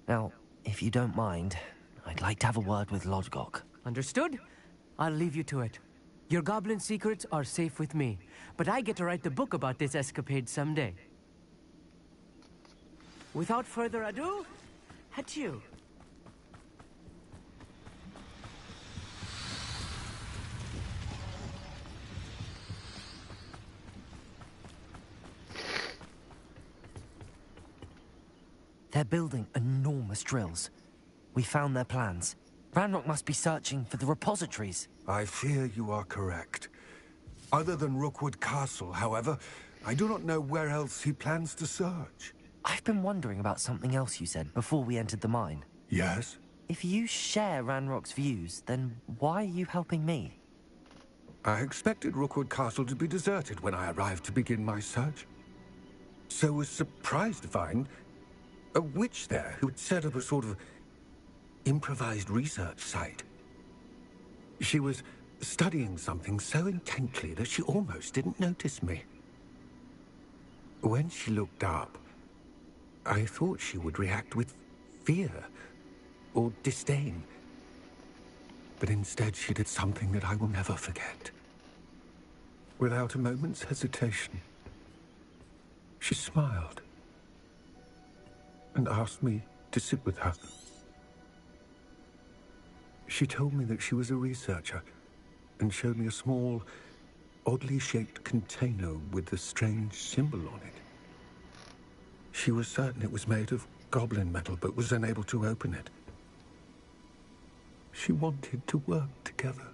Now, if you don't mind, I'd like to have a word with Lodgok. Understood? I'll leave you to it. Your goblin secrets are safe with me, but I get to write the book about this escapade someday. Without further ado, adieu. They're building enormous drills. We found their plans. Ranrock must be searching for the repositories. I fear you are correct. Other than Rookwood Castle, however, I do not know where else he plans to search. I've been wondering about something else you said before we entered the mine. Yes? If you share Ranrock's views, then why are you helping me? I expected Rookwood Castle to be deserted when I arrived to begin my search. So was surprised to find a witch there who had set up a sort of improvised research site. She was studying something so intently that she almost didn't notice me. When she looked up, I thought she would react with fear or disdain. But instead she did something that I will never forget. Without a moment's hesitation, she smiled and asked me to sit with her. She told me that she was a researcher and showed me a small, oddly shaped container with a strange symbol on it. She was certain it was made of goblin metal, but was unable to open it. She wanted to work together.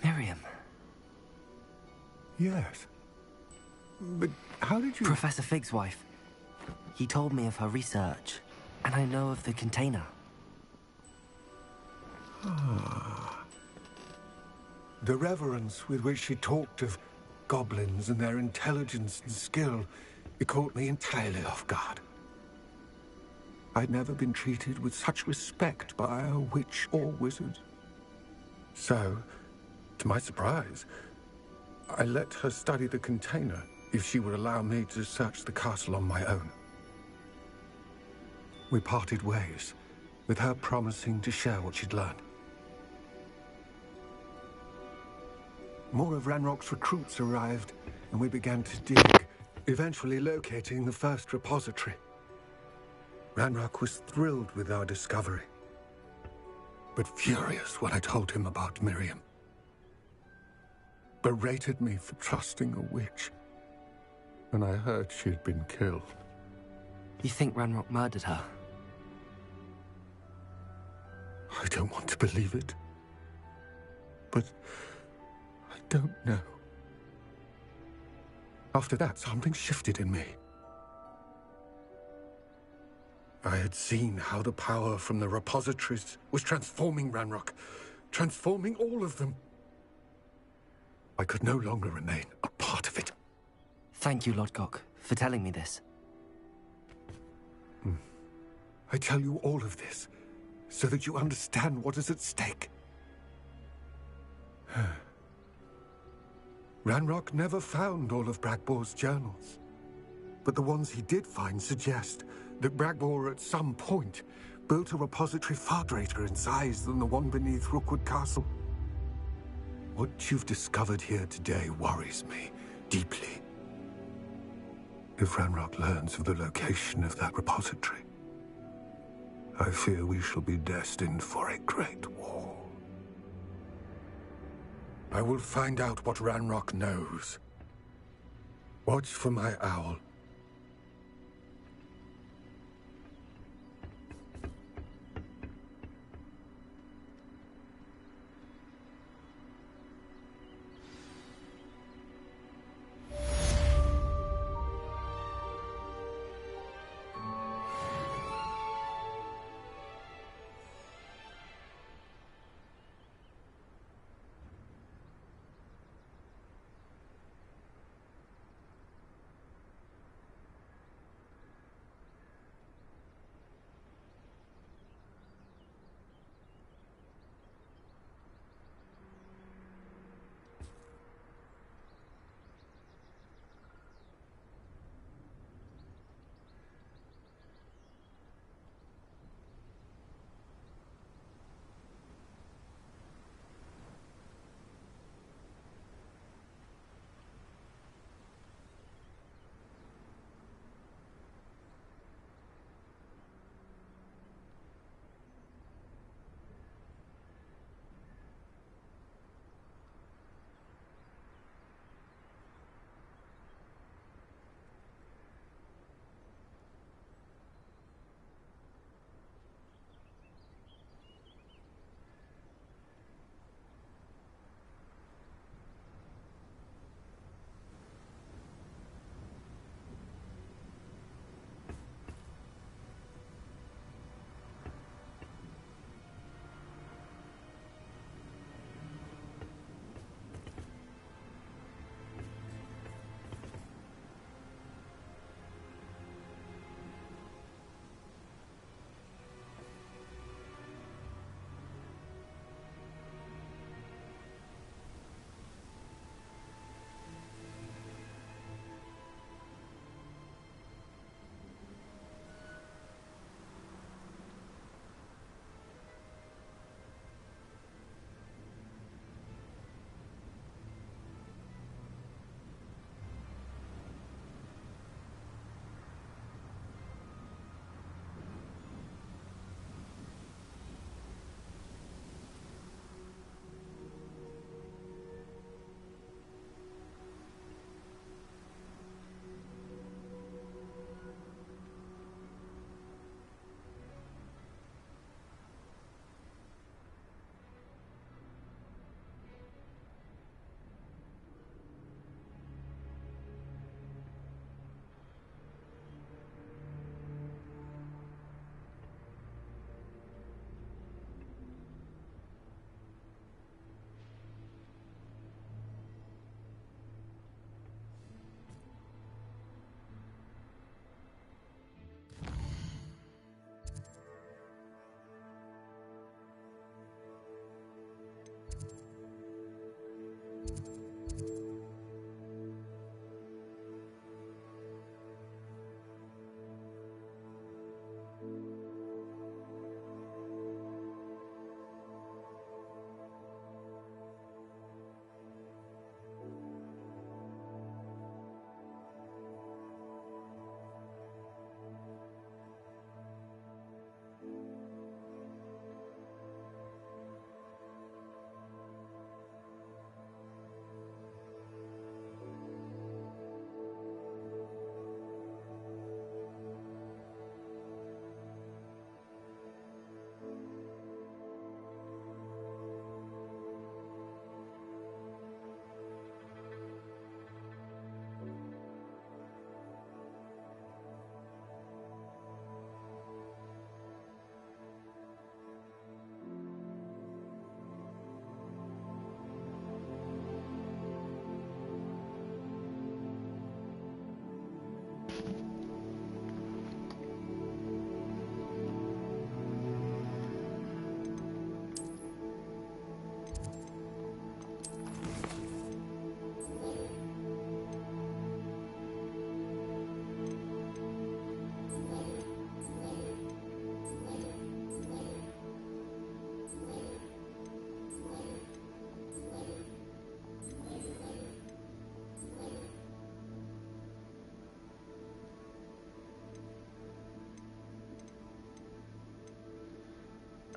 Miriam. Yes. But how did you... Professor Fig's wife. He told me of her research, and I know of the container. Ah. The reverence with which she talked of goblins and their intelligence and skill, it caught me entirely off guard. I'd never been treated with such respect by a witch or wizard. So, to my surprise, I let her study the container if she would allow me to search the castle on my own. We parted ways, with her promising to share what she'd learned. More of Ranrock's recruits arrived, and we began to dig, eventually locating the first repository. Ranrock was thrilled with our discovery, but furious when I told him about Miriam. Berated me for trusting a witch, and I heard she'd been killed. You think Ranrock murdered her? I don't want to believe it, but I don't know. After that, something shifted in me. I had seen how the power from the repositories was transforming Ranrock, transforming all of them. I could no longer remain a part of it. Thank you, Lodgok, for telling me this. I tell you all of this so that you understand what is at stake. Ranrock never found all of Bragbor's journals, but the ones he did find suggest that Bragbor at some point built a repository far greater in size than the one beneath Rookwood Castle. What you've discovered here today worries me deeply. If Ranrock learns of the location of that repository, I fear we shall be destined for a great war. I will find out what Ranrock knows. Watch for my owl.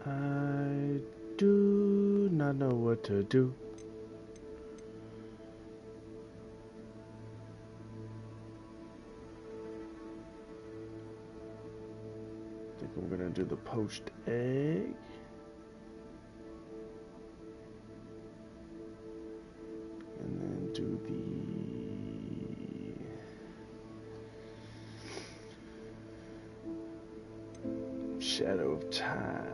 I do not know what to do. I think I'm gonna do the poached egg. And then do the shadow of time.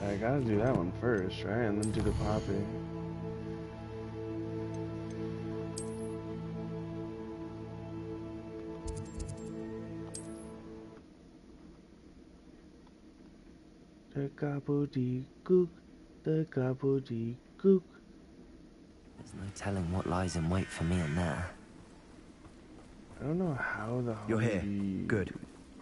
I gotta do that one first, right? And then do the poppy. The gobbledygook, the gobbledygook. There's no telling what lies in wait for me in there. I don't know how the hell You're here. Good.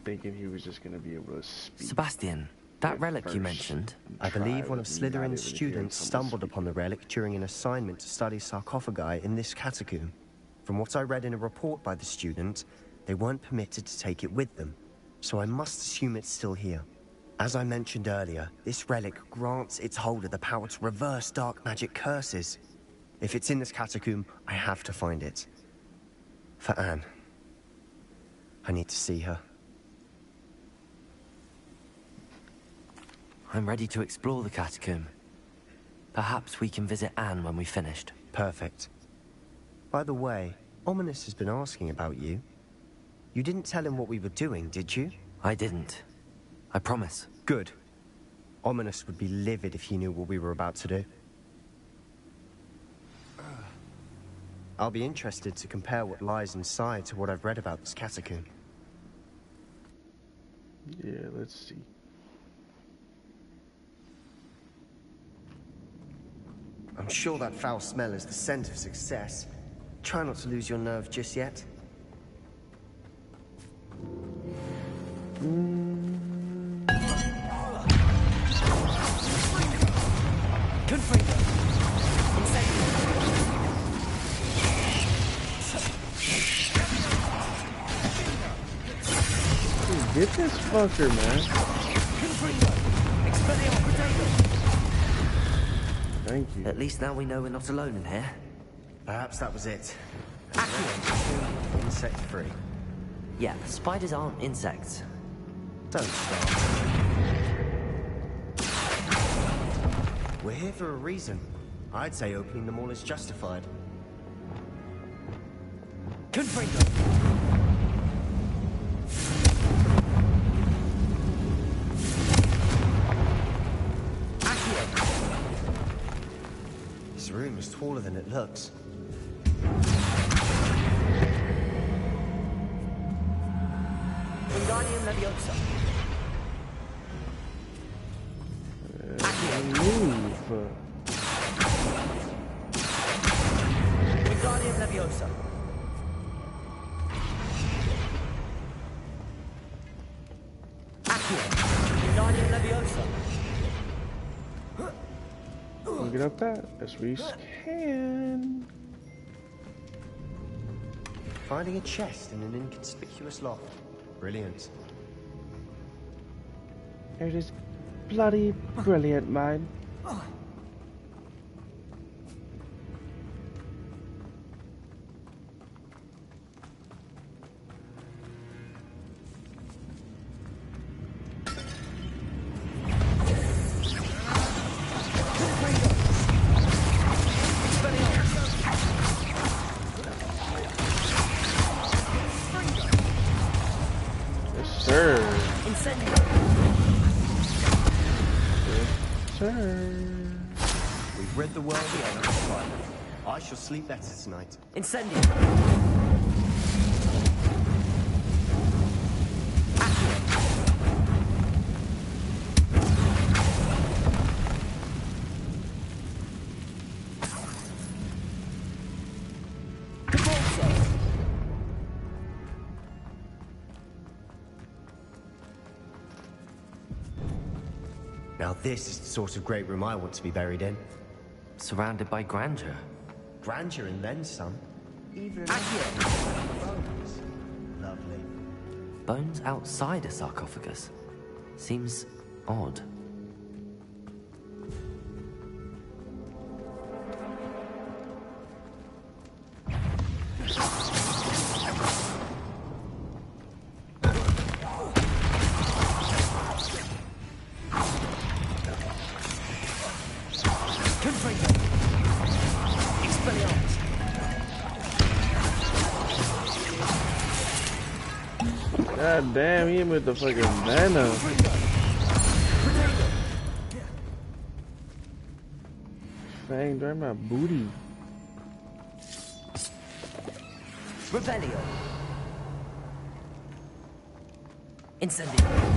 Thinking he was just gonna be able to speak. Sebastian, that relic you mentioned. I believe one of Slytherin's students stumbled upon the relic during an assignment to study sarcophagi in this catacomb. From what I read in a report by the student, they weren't permitted to take it with them, so I must assume it's still here. As I mentioned earlier, this relic grants its holder the power to reverse dark magic curses. If it's in this catacomb, I have to find it. For Anne. I need to see her. I'm ready to explore the catacomb. Perhaps we can visit Anne when we've finished. Perfect. By the way, Ominous has been asking about you. You didn't tell him what we were doing, did you? I didn't. I promise. Good. Ominous would be livid if he knew what we were about to do. I'll be interested to compare what lies inside to what I've read about this catacomb. Yeah, let's see. I'm sure that foul smell is the scent of success. Try not to lose your nerve just yet. Get this fucker, man. Thank you. At least now we know we're not alone in here. Perhaps that was it. Insect free. Yeah, spiders aren't insects. Don't start. We're here for a reason. I'd say opening them all is justified. Confringo! This room is taller than it looks. Wingardium Leviosa. Move. get up that as we can. Finding a chest in an inconspicuous loft. Brilliant. It is bloody brilliant, man. We've read the world the I shall sleep better tonight. Incendio! Now this is the sort of great room I want to be buried in. Surrounded by grandeur. Grandeur and then some. Even bones. Lovely. Bones outside a sarcophagus? Seems odd. God damn, he hit me with the fucking venom. Fang, drive my booty. Revelio. Incendio.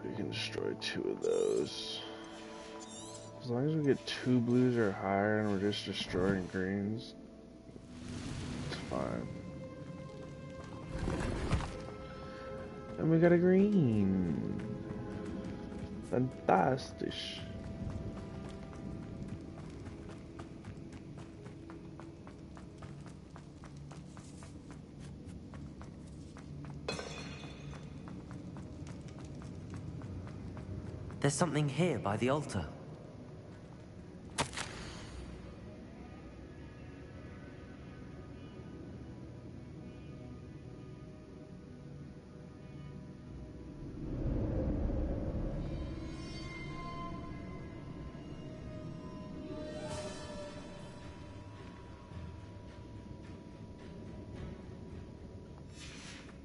We can destroy 2 of those. As long as we get 2 blues or higher and we're just destroying greens, it's fine. And we got a green. Fantastic. There's something here by the altar.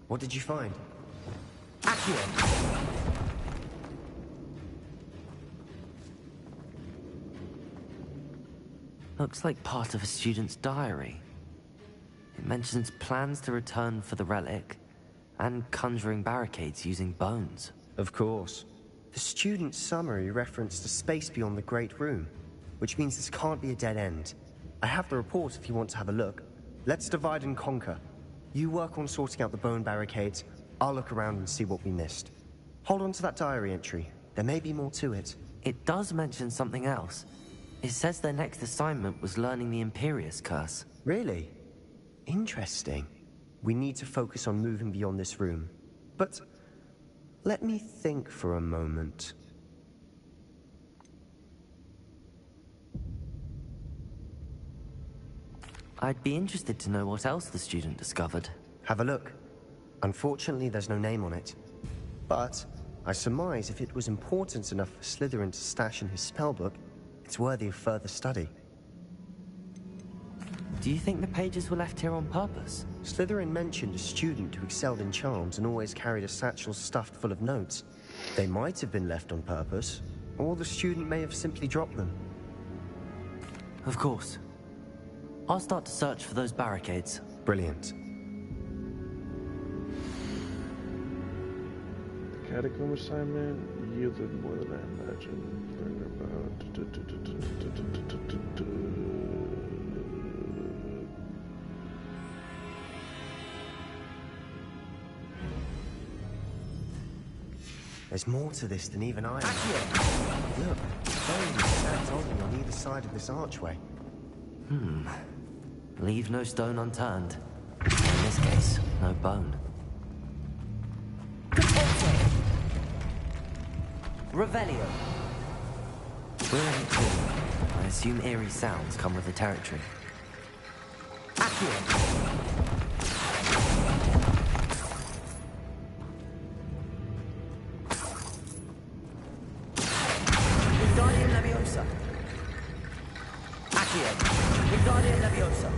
What did you find? Accio! Looks like part of a student's diary. It mentions plans to return for the relic and conjuring barricades using bones. Of course. The student's summary referenced a space beyond the Great Room, which means this can't be a dead end. I have the report if you want to have a look. Let's divide and conquer. You work on sorting out the bone barricades. I'll look around and see what we missed. Hold on to that diary entry. There may be more to it. It does mention something else. It says their next assignment was learning the Imperius Curse. Really? Interesting. We need to focus on moving beyond this room. But let me think for a moment. I'd be interested to know what else the student discovered. Have a look. Unfortunately, there's no name on it. But I surmise if it was important enough for Slytherin to stash in his spellbook, it's worthy of further study. Do you think the pages were left here on purpose? Slytherin mentioned a student who excelled in charms and always carried a satchel stuffed full of notes. They might have been left on purpose, Or the student may have simply dropped them. Of course. I'll start to search for those barricades. Brilliant. The catacomb assignment yielded more than I imagined. Learned about... There's more to this than even I know. Look, bones stacked on me on either side of this archway. Leave no stone unturned. In this case, no bone. Revelio. We're in a tomb. I assume eerie sounds come with the territory. Accio. Wingardium Leviosa. Accio. Wingardium Leviosa.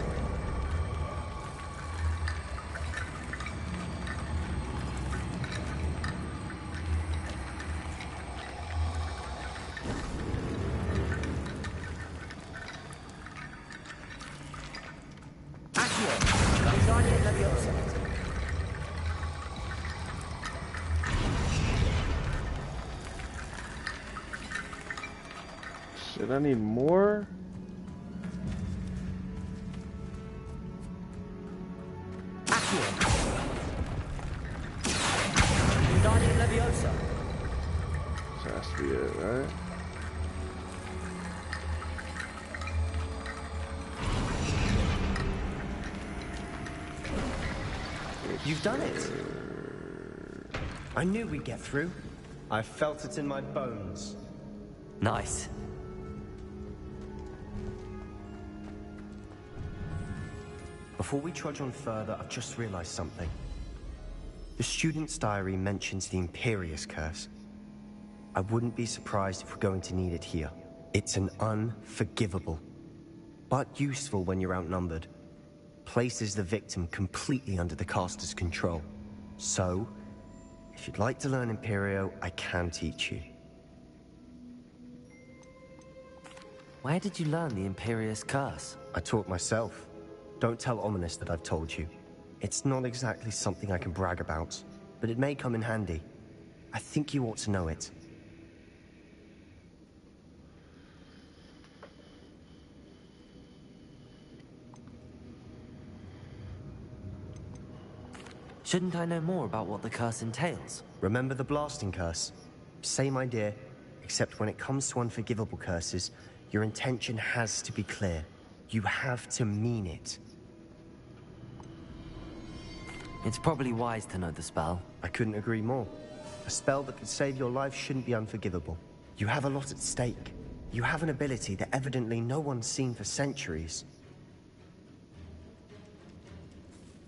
Shit, I need more? Wingardium Leviosa. This has to be it, right? You've done it! I knew we'd get through. I felt it in my bones. Nice. Before we trudge on further, I've just realized something. The student's diary mentions the Imperious Curse. I wouldn't be surprised if we're going to need it here. It's an unforgivable, but useful when you're outnumbered. Places the victim completely under the caster's control. So, if you'd like to learn Imperio, I can teach you. Where did you learn the Imperious Curse? I taught myself. Don't tell Ominous that I've told you. It's not exactly something I can brag about, but it may come in handy. I think you ought to know it. Shouldn't I know more about what the curse entails? Remember the blasting curse? Same idea, except when it comes to unforgivable curses, your intention has to be clear. You have to mean it. It's probably wise to know the spell. I couldn't agree more. A spell that could save your life shouldn't be unforgivable. You have a lot at stake. You have an ability that evidently no one's seen for centuries.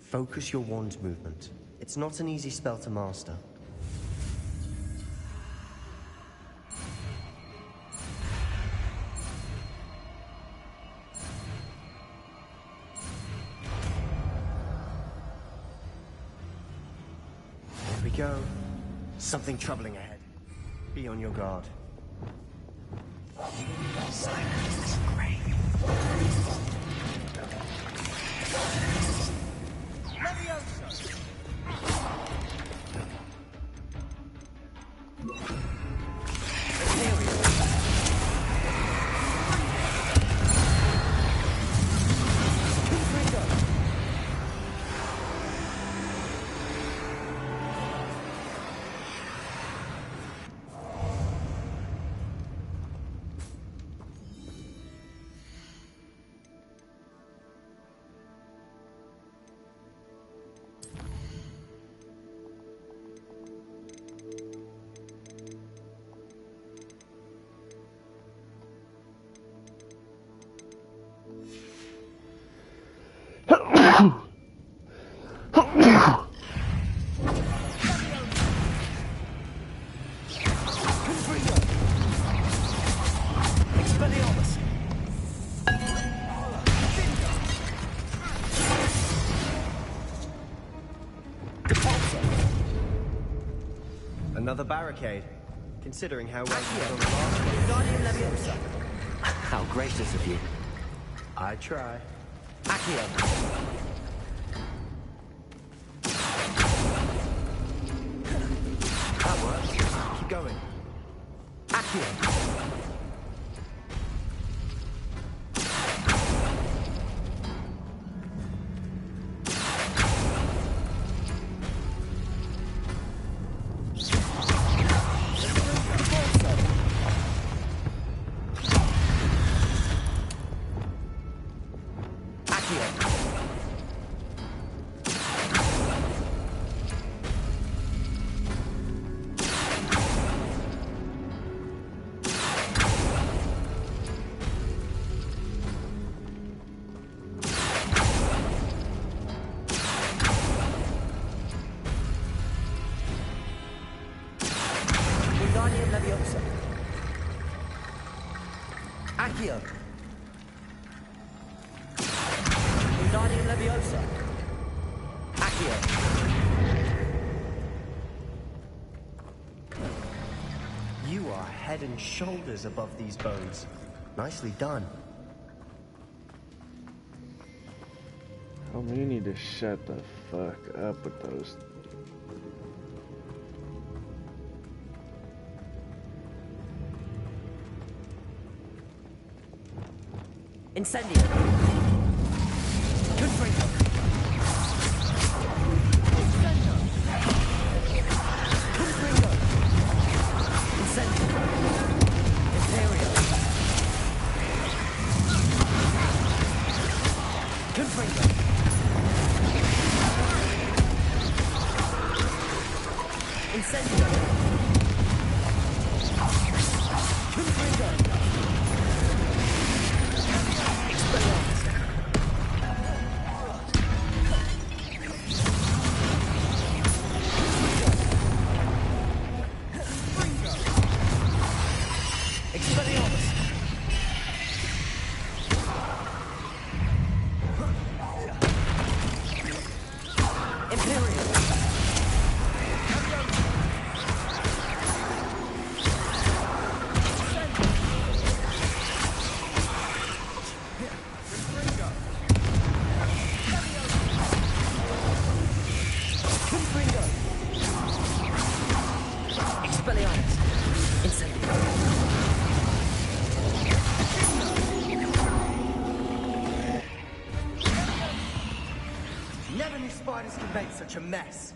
Focus your wand's movement. It's not an easy spell to master. There we go. Something troubling ahead. Be on your guard. Silence is great. Another barricade. considering how well you did on the last one. How gracious of you. I try. Accio. That works. Keep going. Accio. Accio. Wingardium Leviosa. Accio. You are head and shoulders above these bones. Nicely done. Oh, you need to shut the fuck up with those. Incendio. Confringo. Incendio. Confringo. Incendio. Imperio. Confringo. Incendio. Confringo. Never knew spiders could make such a mess.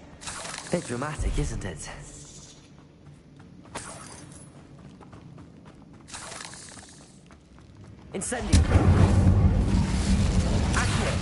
Bit dramatic, isn't it? Incendio. Accio.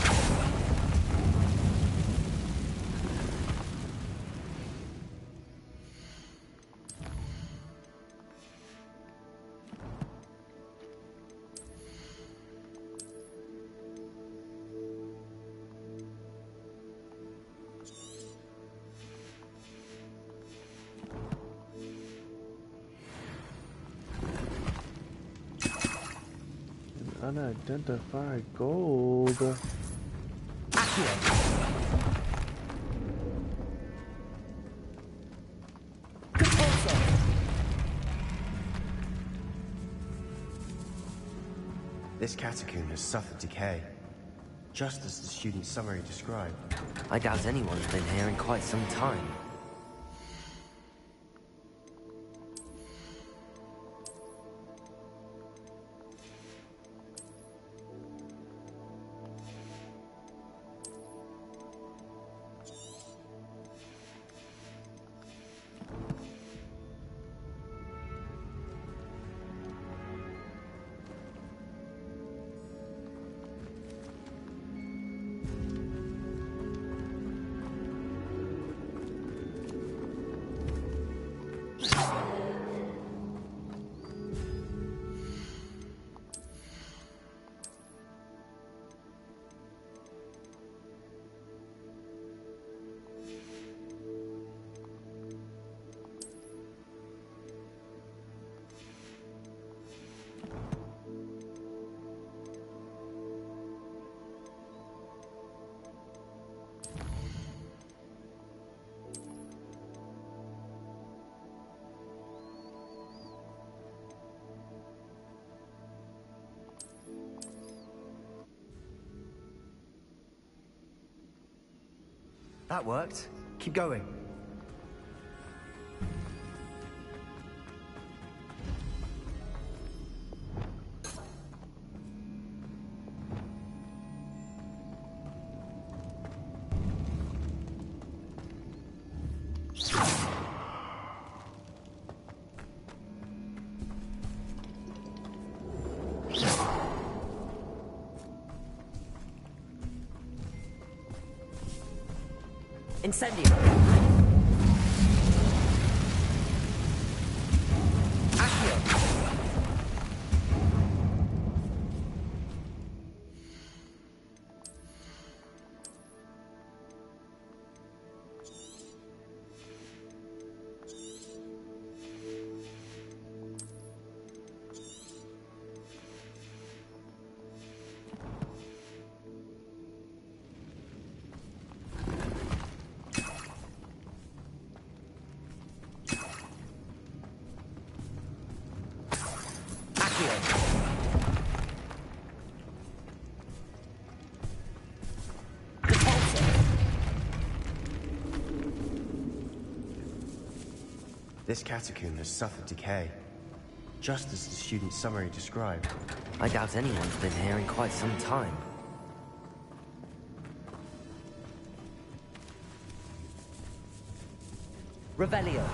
Unidentified gold. This catacomb has suffered decay, just as the student's summary described. I doubt anyone's been here in quite some time. That worked. Keep going. Incendio! This catacomb has suffered decay, just as the student's summary described. I doubt anyone's been here in quite some time. Revelio.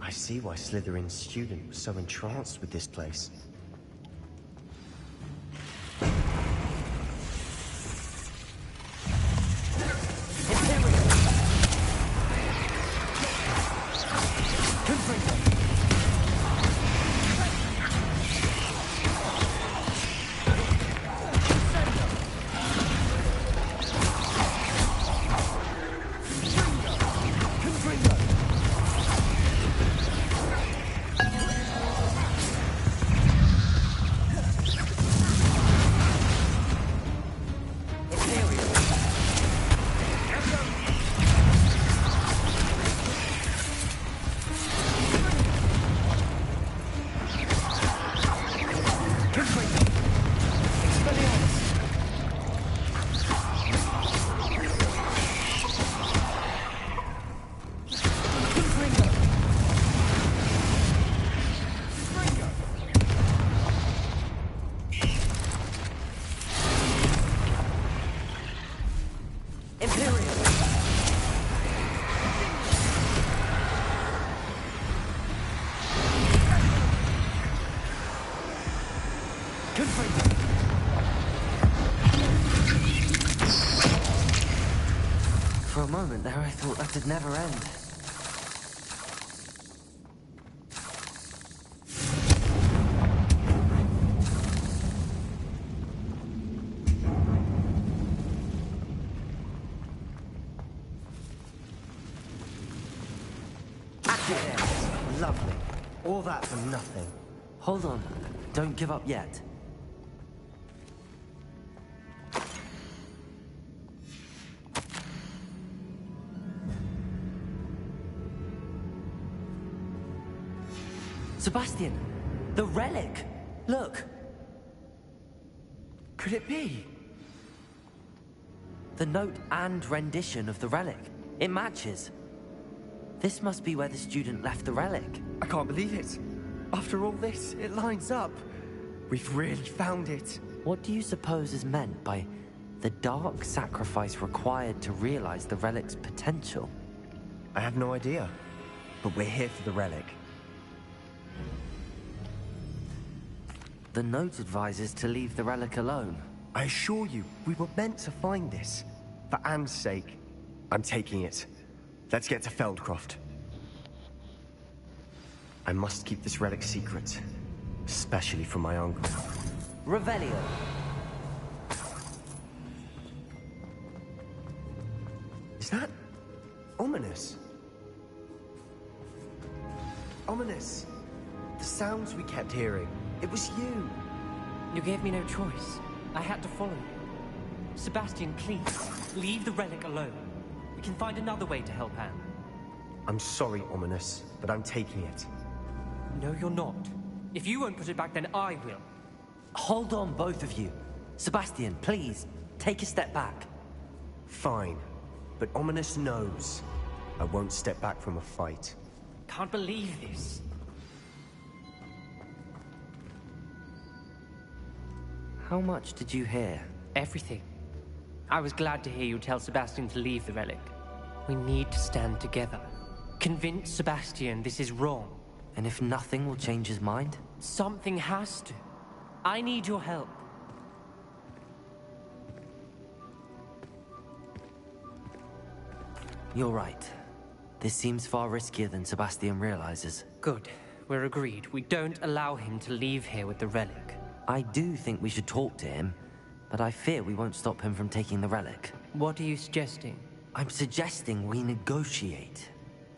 I see why Slytherin's student was so entranced with this place. For a moment there, I thought that'd never end. Yes, lovely. All that for nothing. Hold on. Don't give up yet. Sebastian! The relic! Look! Could it be? The note and rendition of the relic. It matches. This must be where the student left the relic. I can't believe it. After all this, it lines up. We've really found it. What do you suppose is meant by the dark sacrifice required to realize the relic's potential? I have no idea, but we're here for the relic. The note advises to leave the relic alone. I assure you, we were meant to find this. For Anne's sake, I'm taking it. Let's get to Feldcroft. I must keep this relic secret, especially from my uncle. Revelio. Is that ominous? Ominous. The sounds we kept hearing. It was you. You gave me no choice. I had to follow you. Sebastian, please, leave the relic alone. We can find another way to help Anne. I'm sorry, Ominous, but I'm taking it. No, you're not. If you won't put it back, then I will. Hold on, both of you. Sebastian, please, take a step back. Fine, but Ominous knows I won't step back from a fight. Can't believe this. How much did you hear? Everything. I was glad to hear you tell Sebastian to leave the relic. We need to stand together. Convince Sebastian this is wrong. And if nothing will change his mind? Something has to. I need your help. You're right. This seems far riskier than Sebastian realizes. Good. We're agreed. We don't allow him to leave here with the relic. I do think we should talk to him, but I fear we won't stop him from taking the relic. What are you suggesting? I'm suggesting we negotiate.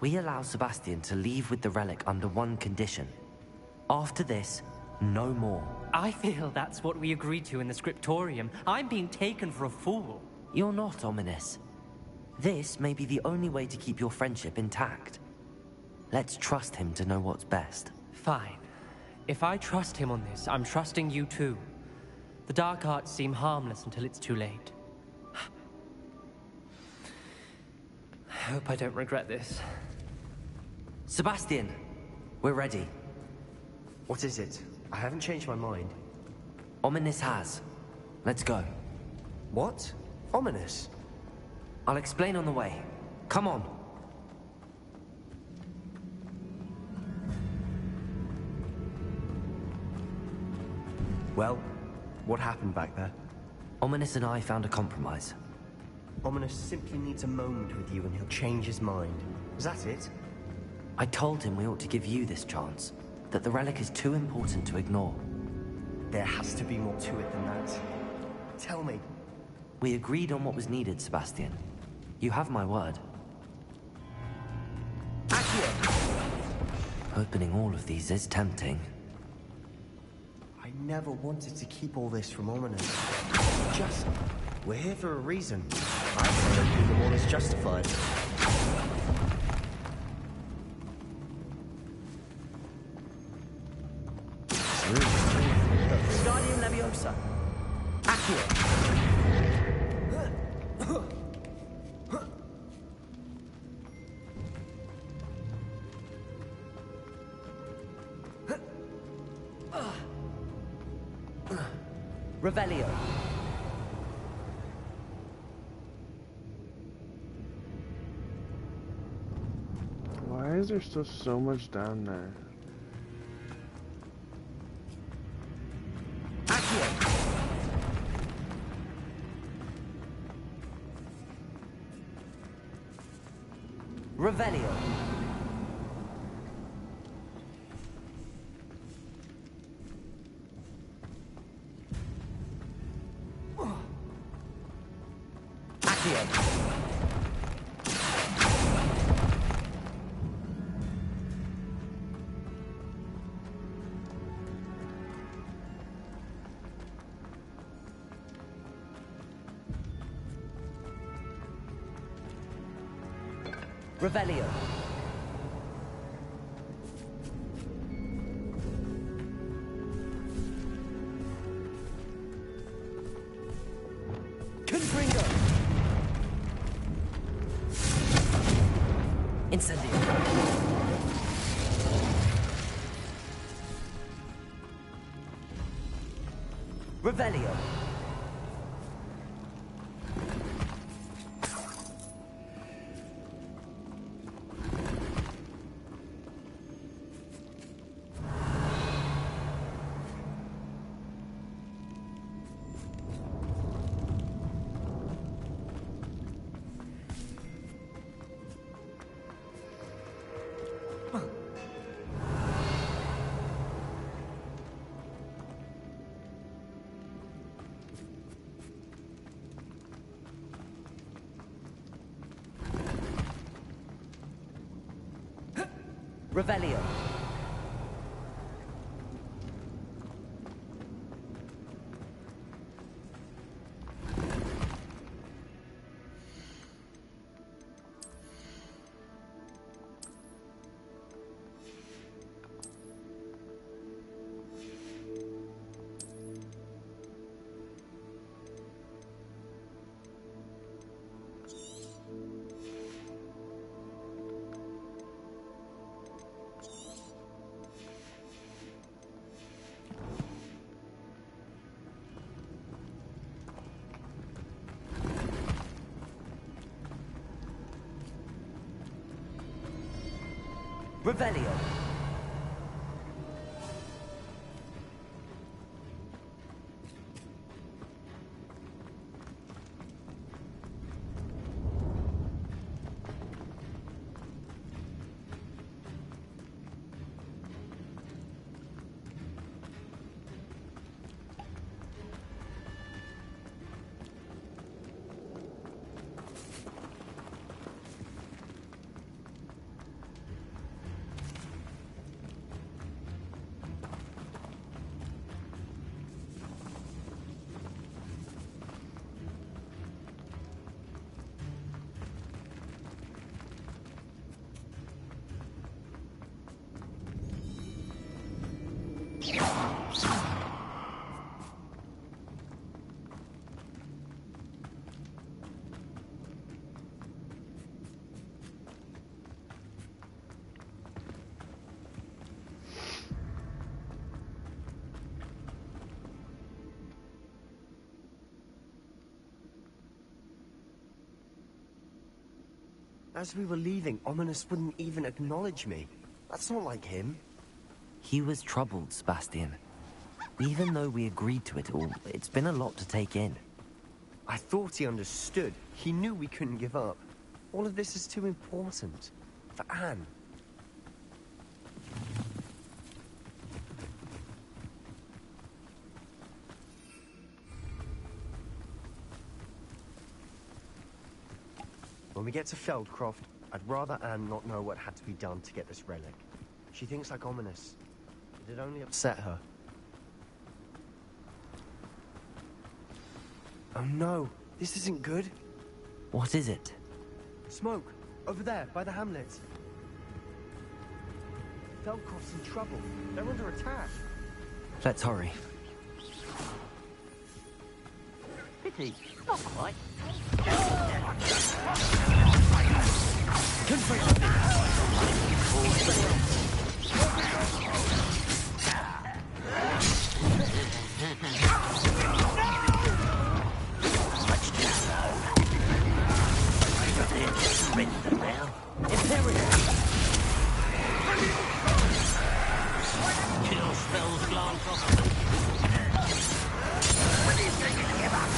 We allow Sebastian to leave with the relic under one condition. After this, no more. I feel that's what we agreed to in the scriptorium. I'm being taken for a fool. You're not, Ominous. This may be the only way to keep your friendship intact. Let's trust him to know what's best. Fine. If I trust him on this, I'm trusting you too. The dark arts seem harmless until it's too late. I hope I don't regret this. Sebastian, we're ready. What is it? I haven't changed my mind. Ominous has. Let's go. What? Ominous? I'll explain on the way. Come on. Well, what happened back there? Ominous and I found a compromise. Ominous simply needs a moment with you and he'll change his mind. Is that it? I told him we ought to give you this chance. That the relic is too important to ignore. There has to be more to it than that. Tell me. We agreed on what was needed, Sebastian. You have my word. Accio! Opening all of these is tempting. I never wanted to keep all this from Ominous. Just... we're here for a reason. I don't think the one is justified. Guardian Leviosa. Accio! Revelio. Why is there still so much down there? Revelio. Revelio. Confringo. Incendio. Revelio. Revelio. Revelio. As we were leaving, Ominous wouldn't even acknowledge me. That's not like him. He was troubled, Sebastian. Even though we agreed to it all, it's been a lot to take in. I thought he understood. He knew we couldn't give up. All of this is too important. For Anne. When we get to Feldcroft, I'd rather Anne not know what had to be done to get this relic. She thinks like Ominous. It'd only upset her. Oh no, this isn't good. What is it? Smoke, over there, by the hamlet. Feldcroft's in trouble. They're under attack. Let's hurry. Pity, not quite. Kill spells glance off. When he's taking to give up.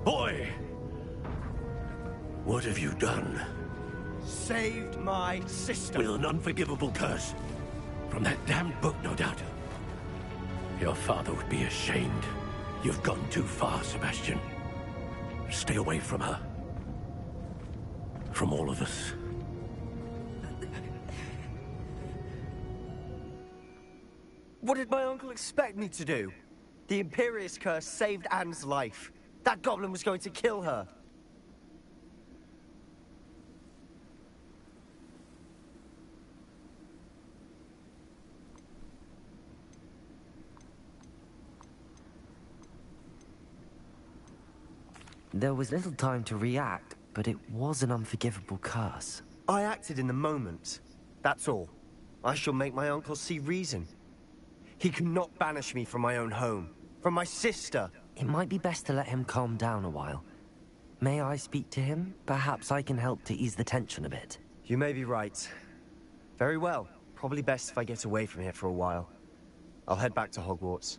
Boy! What have you done? Saved my sister. With an unforgivable curse. From that damned book, no doubt. Your father would be ashamed. You've gone too far, Sebastian. Stay away from her. From all of us. What did my uncle expect me to do? The Imperious curse saved Anne's life. That goblin was going to kill her. There was little time to react, but it was an unforgivable curse. I acted in the moment. That's all. I shall make my uncle see reason. He cannot banish me from my own home, from my sister. It might be best to let him calm down a while. May I speak to him? Perhaps I can help to ease the tension a bit. You may be right. Very well. Probably best if I get away from here for a while. I'll head back to Hogwarts.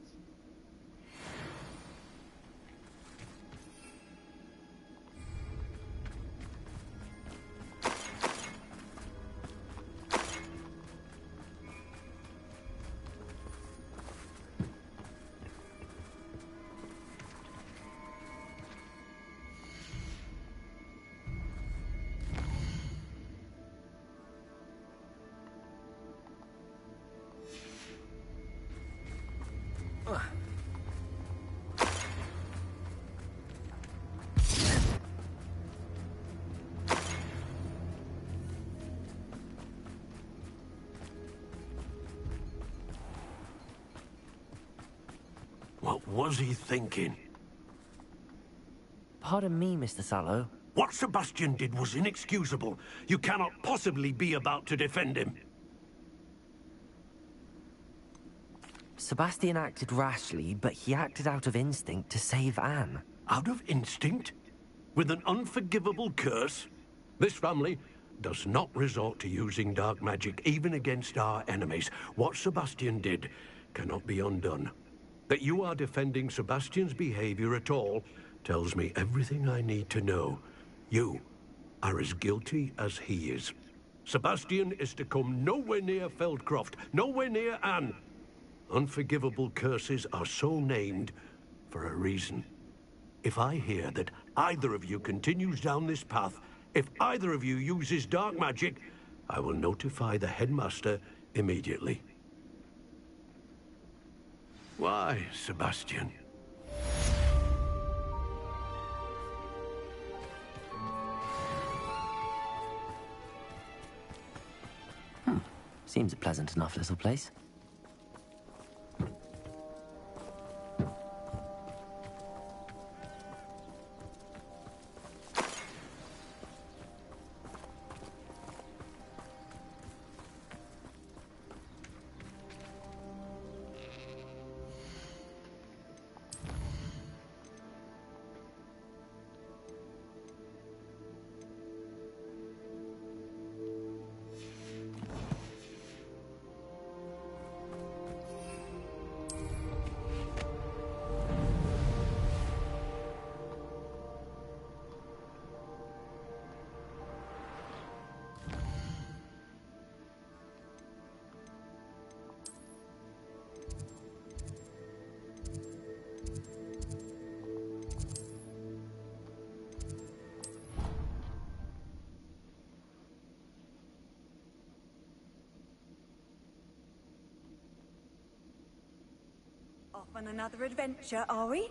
What was he thinking? Pardon me, Mr. Sallow. What Sebastian did was inexcusable. You cannot possibly be about to defend him. Sebastian acted rashly, but he acted out of instinct to save Anne. Out of instinct? With an unforgivable curse? This family does not resort to using dark magic, even against our enemies. What Sebastian did cannot be undone. That you are defending Sebastian's behavior at all tells me everything I need to know. You are as guilty as he is. Sebastian is to come nowhere near Feldcroft, nowhere near Anne. Unforgivable curses are so named for a reason. If I hear that either of you continues down this path, if either of you uses dark magic, I will notify the headmaster immediately. Why, Sebastian? Seems a pleasant enough little place. Off on another adventure, are we?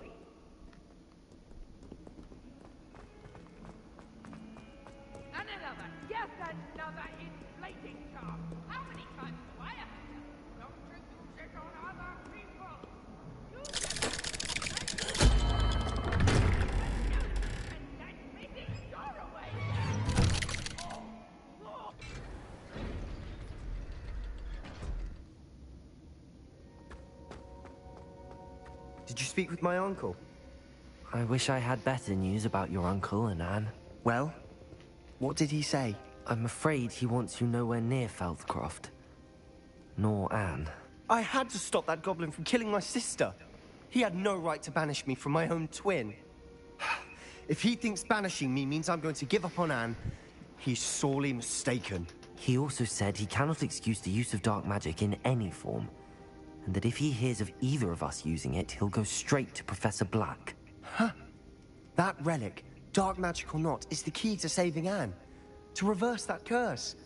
Another, yes, another inflating charm. How many times do I have to tell you? Don't you use it on other people? And that's making your away. Did you speak with my uncle? I wish I had better news about your uncle and Anne. Well, what did he say? I'm afraid he wants you nowhere near Feldcroft. Nor Anne. I had to stop that goblin from killing my sister. He had no right to banish me from my own twin. If he thinks banishing me means I'm going to give up on Anne, he's sorely mistaken. He also said he cannot excuse the use of dark magic in any form, and that if he hears of either of us using it, he'll go straight to Professor Black. Huh. That relic, dark magic or not, is the key to saving Anne. To reverse that curse.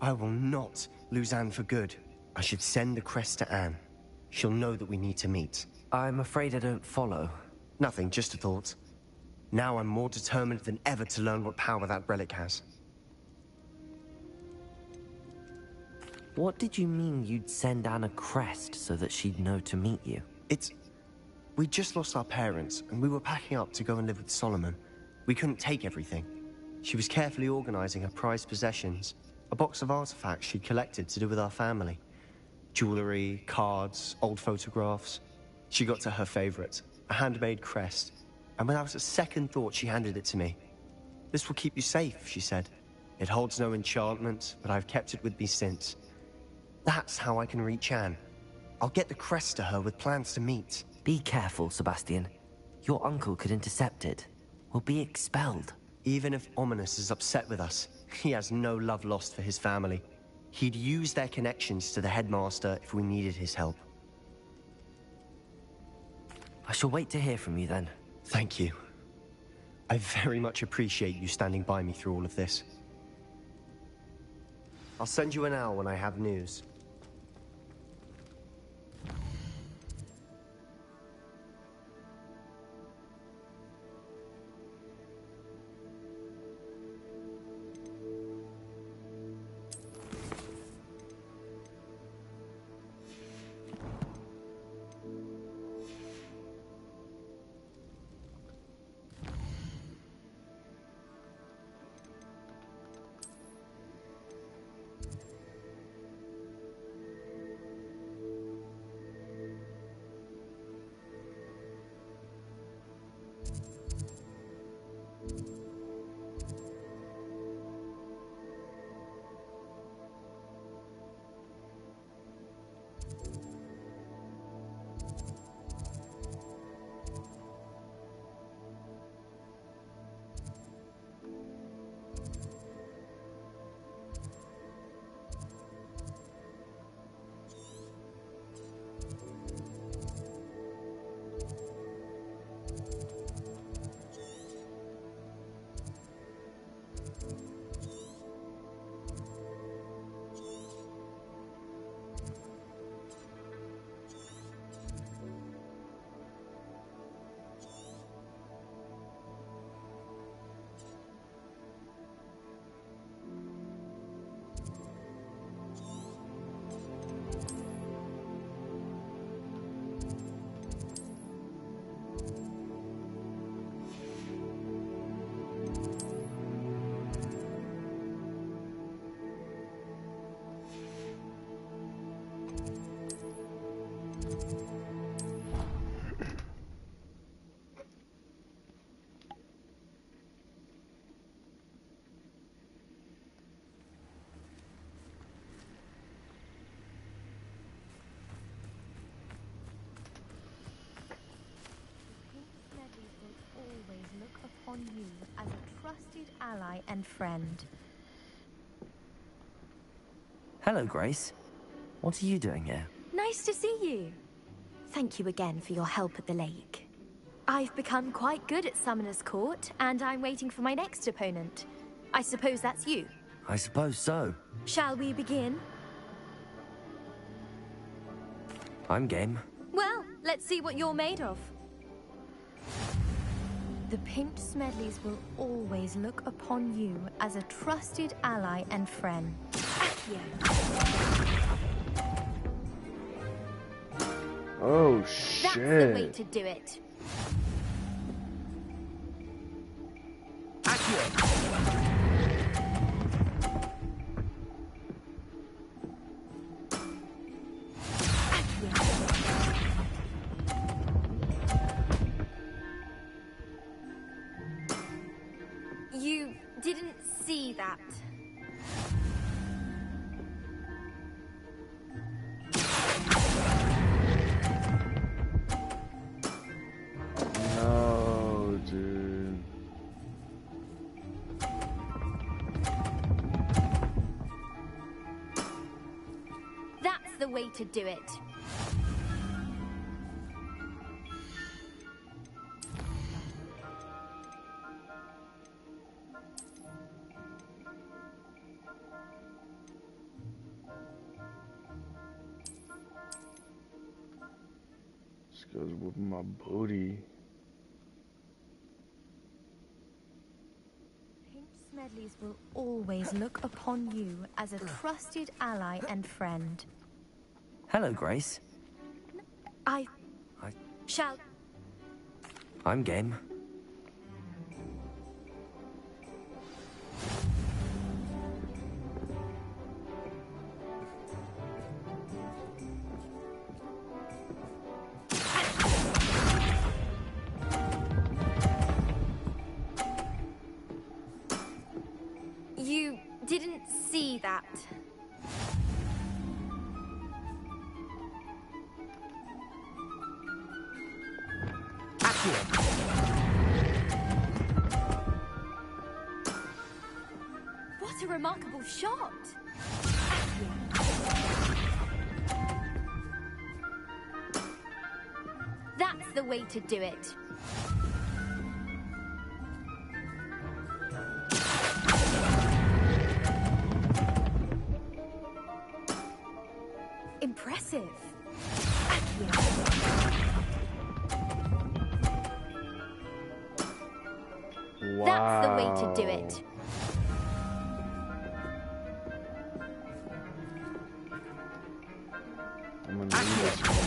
I will not lose Anne for good. I should send the crest to Anne. She'll know that we need to meet. I'm afraid I don't follow. Nothing, just a thought. Now I'm more determined than ever to learn what power that relic has. What did you mean you'd send Anne a crest so that she'd know to meet you? We just lost our parents, and we were packing up to go and live with Solomon. We couldn't take everything. She was carefully organizing her prized possessions, a box of artifacts she'd collected to do with our family. Jewelry, cards, old photographs. She got to her favorite, a handmade crest, and without a second thought she handed it to me. "This will keep you safe," she said. "It holds no enchantment, but I've kept it with me since. That's how I can reach Anne. I'll get the crest to her with plans to meet." Be careful, Sebastian. Your uncle could intercept it. We'll be expelled. Even if Ominous is upset with us, he has no love lost for his family. He'd use their connections to the headmaster if we needed his help. I shall wait to hear from you then. Thank you. I very much appreciate you standing by me through all of this. I'll send you an hour when I have news. On you as a trusted ally and friend. Hello, Grace. What are you doing here? Nice to see you. Thank you again for your help at the lake. I've become quite good at Summoner's Court, and I'm waiting for my next opponent. I suppose that's you. I suppose so. Shall we begin? I'm game. Well, let's see what you're made of. The Pinched Smedleys will always look upon you as a trusted ally and friend. Accio. Oh, shit. That's the way to do it. You didn't see that. No, dude. That's the way to do it. goes with my booty. Pink Smedleys will always look upon you as a trusted ally and friend. Hello, Grace. I shall... I'm game. You didn't see that. What a remarkable shot! That's the way to do it. Impressive. Wow. That's the way to do it. I'm gonna need this one.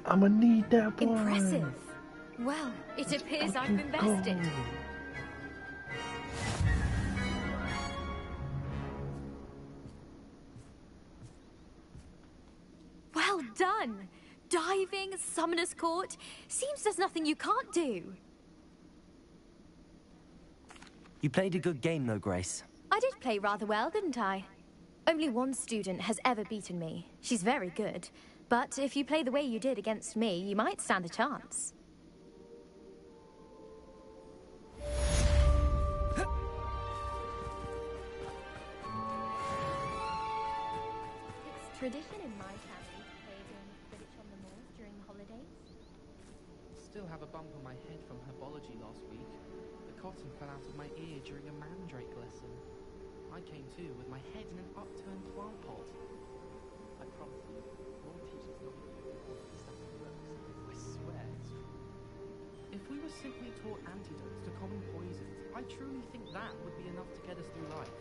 I'm gonna need that one. Impressive. Well, it appears I've invested. Well done! Diving, Summoner's Court. Seems there's nothing you can't do. You played a good game, though, Grace. I did play rather well, didn't I? Only one student has ever beaten me. She's very good. But if you play the way you did against me, you might stand a chance. It's tradition in my family to play a game of Quidditch on the moors during the holidays. Still have a bump on my head from herbology last week. The cotton fell out of my ear during a mandrake lesson. I came to with my head in an upturned plant pot. I promise you, more teachers not all this stuff works. I swear it's true. If we were simply taught antidotes to common poisons, I truly think that would be enough to get us through life.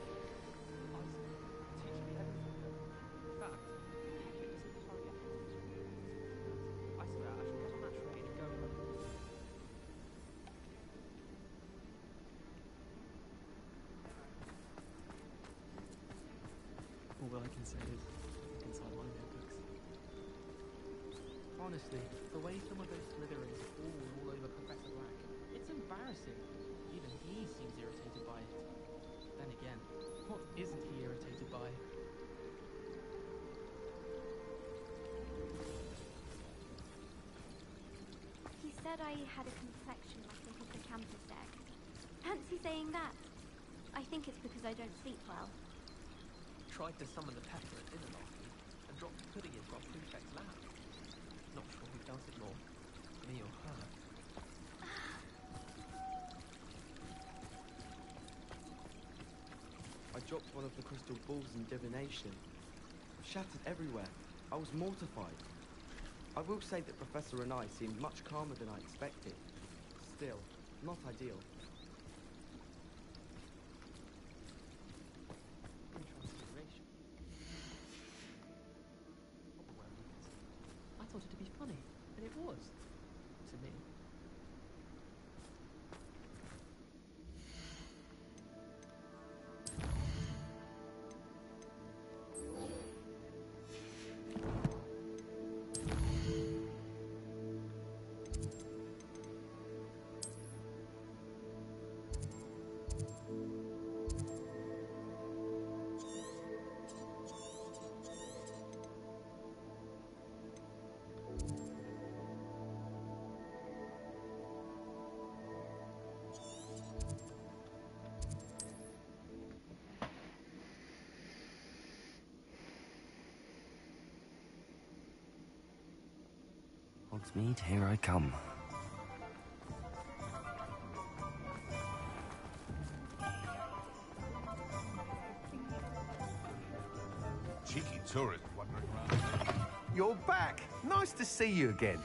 Honestly, teach me everything. In fact, you should just target I swear, I should get on that train and go home. All I can say is, inside my notebooks. Honestly, the way some of those Slytherins fall all over Professor Black, it's embarrassing. Even he seems irritated by it. Then again, what isn't he irritated by? He said I had a complexion like a hippocampus egg. Fancy saying that. I think it's because I don't sleep well. Tried to summon the pepper at dinner last week and dropped the pudding into our prefect's lap. Not sure who does it more, me or her. I dropped one of the crystal balls in divination. Shattered everywhere. I was mortified. I will say that Professor and I seemed much calmer than I expected. Still, not ideal. I thought it to be funny, and it was. To me. Hogsmeade, here I come. Cheeky tourist wandering around. you're back. Nice to see you again.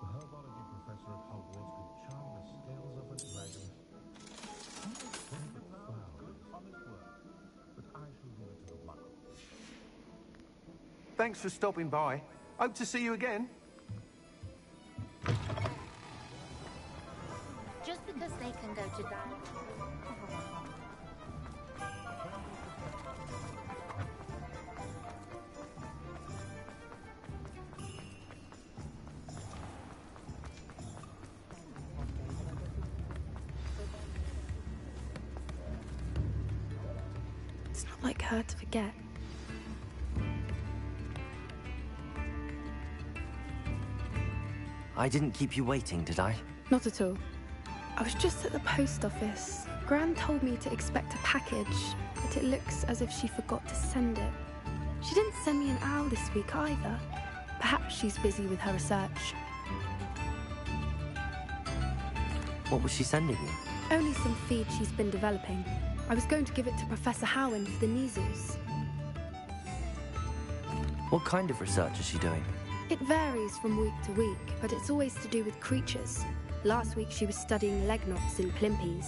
The herbology professor at Hogwarts could charm the scales of a dragon. Wonderful flowers. Good, honest work. But I shall give it to the muggle. Thanks for stopping by. Hope to see you again. Just because they can go to that. It's not like her to forget. I didn't keep you waiting, did I? Not at all. I was just at the post office. Gran told me to expect a package, but it looks as if she forgot to send it. She didn't send me an owl this week either. Perhaps she's busy with her research. What was she sending you? Only some feed she's been developing. I was going to give it to Professor Howard for the measles. What kind of research is she doing? It varies from week to week, but it's always to do with creatures. Last week she was studying leg knots in Plimpies.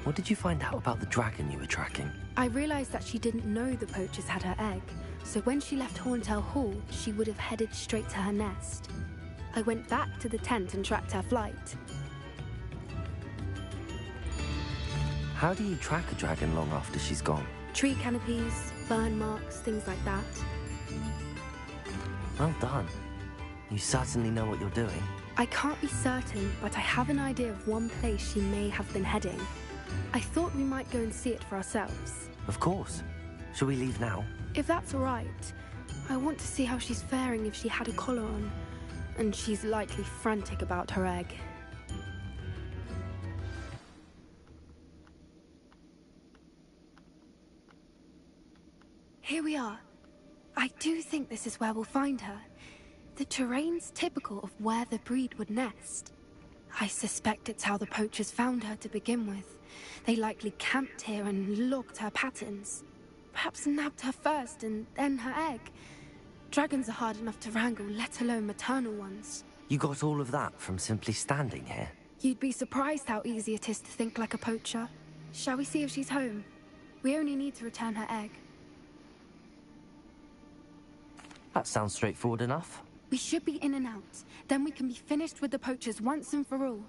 What did you find out about the dragon you were tracking? I realized that she didn't know the poachers had her egg, so when she left Horntail Hall, she would have headed straight to her nest. I went back to the tent and tracked her flight. How do you track a dragon long after she's gone? Tree canopies, burn marks, things like that. Well done. You certainly know what you're doing. I can't be certain, but I have an idea of one place she may have been heading. I thought we might go and see it for ourselves. Of course. Shall we leave now? If that's all right. I want to see how she's faring if she had a collar on. And she's likely frantic about her egg. Here we are. I do think this is where we'll find her. The terrain's typical of where the breed would nest. I suspect it's how the poachers found her to begin with. They likely camped here and logged her patterns. Perhaps nabbed her first and then her egg. Dragons are hard enough to wrangle, let alone maternal ones. You got all of that from simply standing here? You'd be surprised how easy it is to think like a poacher. Shall we see if she's home? We only need to return her egg. That sounds straightforward enough. We should be in and out. Then we can be finished with the poachers once and for all.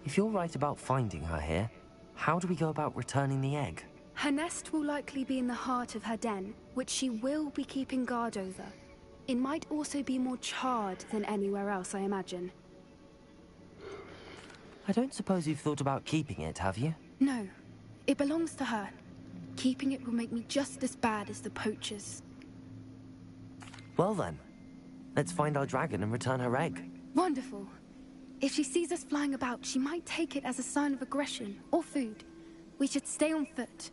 If you're right about finding her here, how do we go about returning the egg? Her nest will likely be in the heart of her den, which she will be keeping guard over. It might also be more charred than anywhere else, I imagine. I don't suppose you've thought about keeping it, have you? No. It belongs to her. Keeping it will make me just as bad as the poachers. Well then, let's find our dragon and return her egg. Wonderful. If she sees us flying about, she might take it as a sign of aggression or food. We should stay on foot.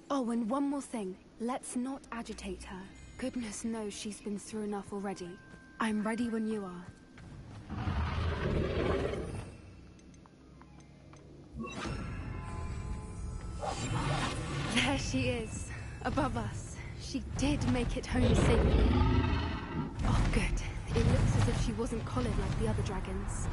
Oh, and one more thing. Let's not agitate her. Goodness knows she's been through enough already. I'm ready when you are. There she is, above us. She did make it home safely. Oh, good. It looks as if she wasn't collared like the other dragons.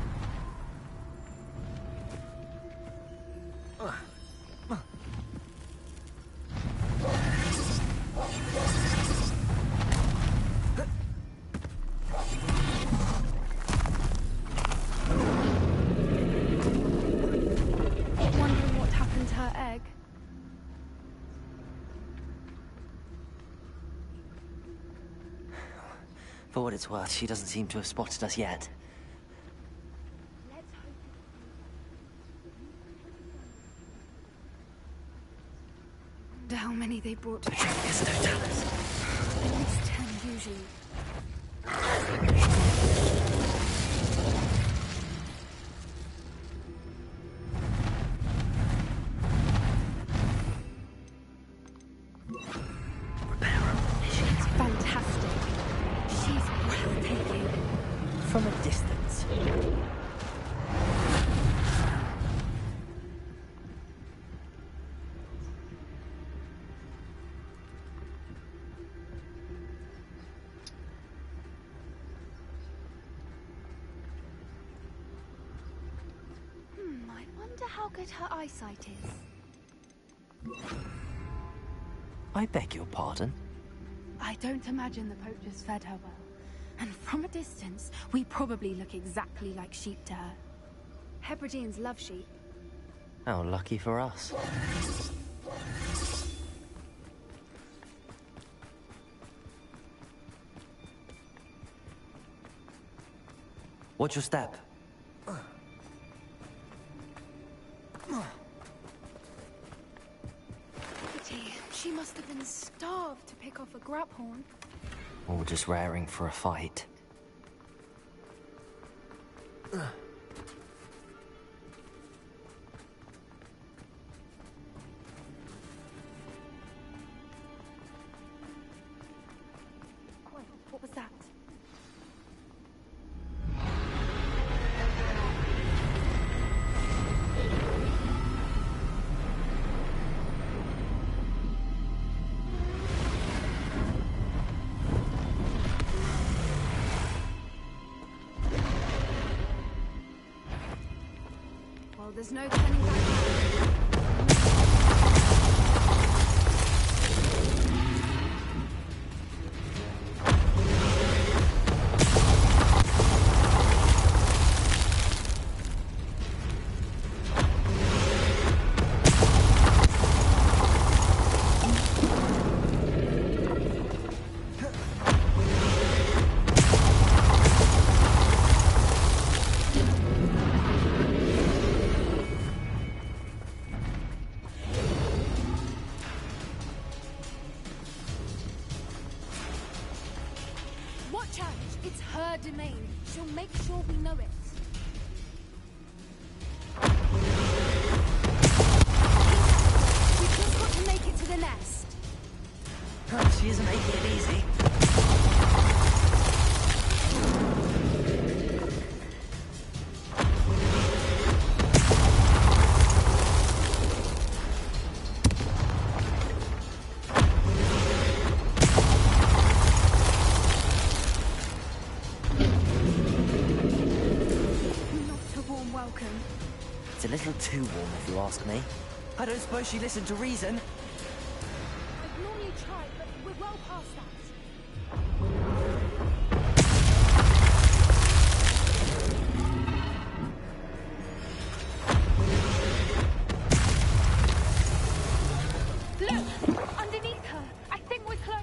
Wondering what happened to her egg. For what it's worth, she doesn't seem to have spotted us yet. Wonder how many they brought to Yes, don't tell us. At least 10 usually. She's fantastic. She's breathtaking. From a distance. I wonder how good her eyesight is. I beg your pardon? I don't imagine the poachers fed her well. And from a distance, we probably look exactly like sheep to her. Hebrideans love sheep. How lucky for us. Watch your step. Pity. She must have been starved to pick off a graphorn. Or just raring for a fight. Wait, what was that? Well, there's no turning back now. Watch out! It's her domain. She'll make sure we know it. We've just got to make it to the nest. She isn't making it easy. Not a warm welcome. It's a little too warm, if you ask me. I don't suppose she listened to reason. I'd normally try, but we're well past that. Look! Underneath her! I think we're close!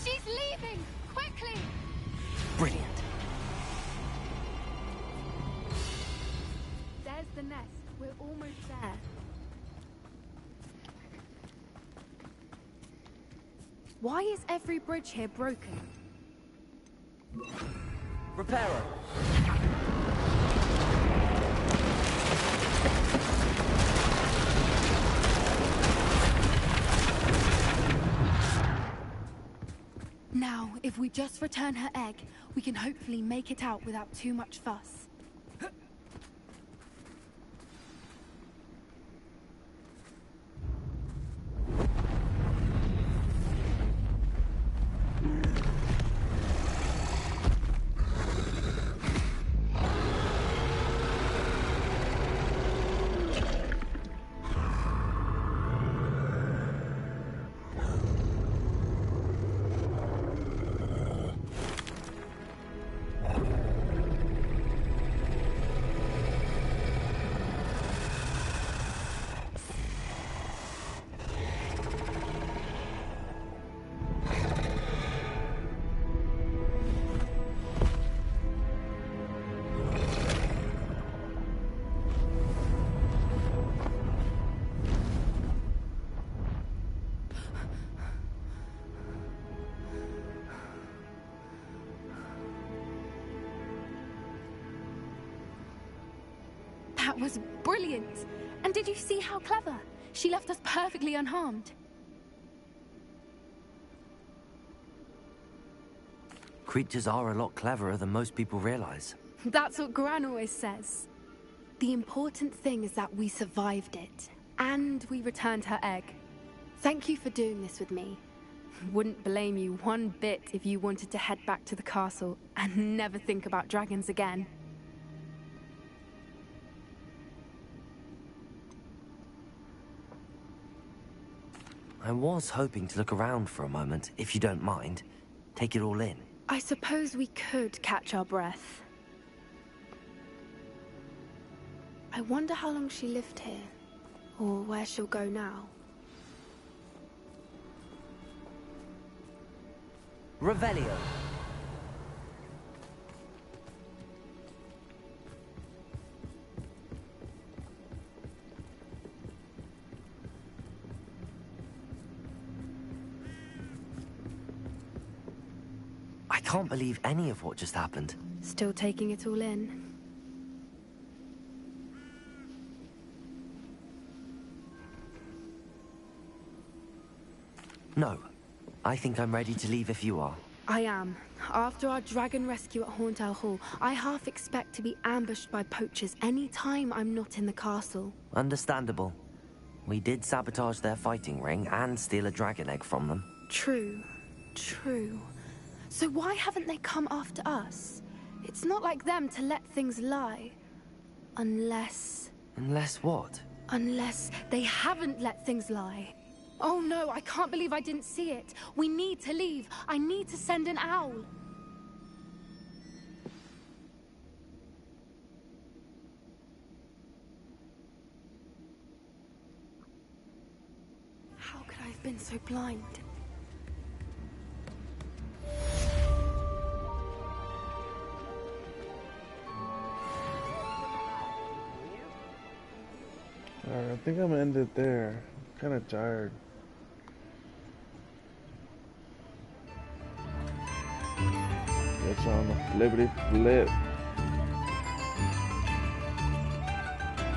She's leaving! Quickly! Brilliant. There's the nest. We're almost there. Why is every bridge here broken? Repairer. Now, If we just return her egg, we can hopefully make it out without too much fuss. That was brilliant! And did you see how clever? She left us perfectly unharmed. Creatures are a lot cleverer than most people realize. That's what Gran always says. The important thing is that we survived it, and we returned her egg. Thank you for doing this with me. Wouldn't blame you one bit if you wanted to head back to the castle and never think about dragons again. I was hoping to look around for a moment, if you don't mind. Take it all in. I suppose we could catch our breath. I wonder how long she lived here, or where she'll go now. Revelio. I can't believe any of what just happened. Still taking it all in. No. I think I'm ready to leave if you are. I am. After our dragon rescue at Hauntel Hall, I half expect to be ambushed by poachers any time I'm not in the castle. Understandable. We did sabotage their fighting ring and steal a dragon egg from them. True. True. So why haven't they come after us? It's not like them to let things lie. Unless... Unless what? Unless they haven't let things lie. Oh no, I can't believe I didn't see it. We need to leave. I need to send an owl. How could I have been so blind? Alright, I think I'm gonna end it there. I'm kinda tired. That's on the flippity flip.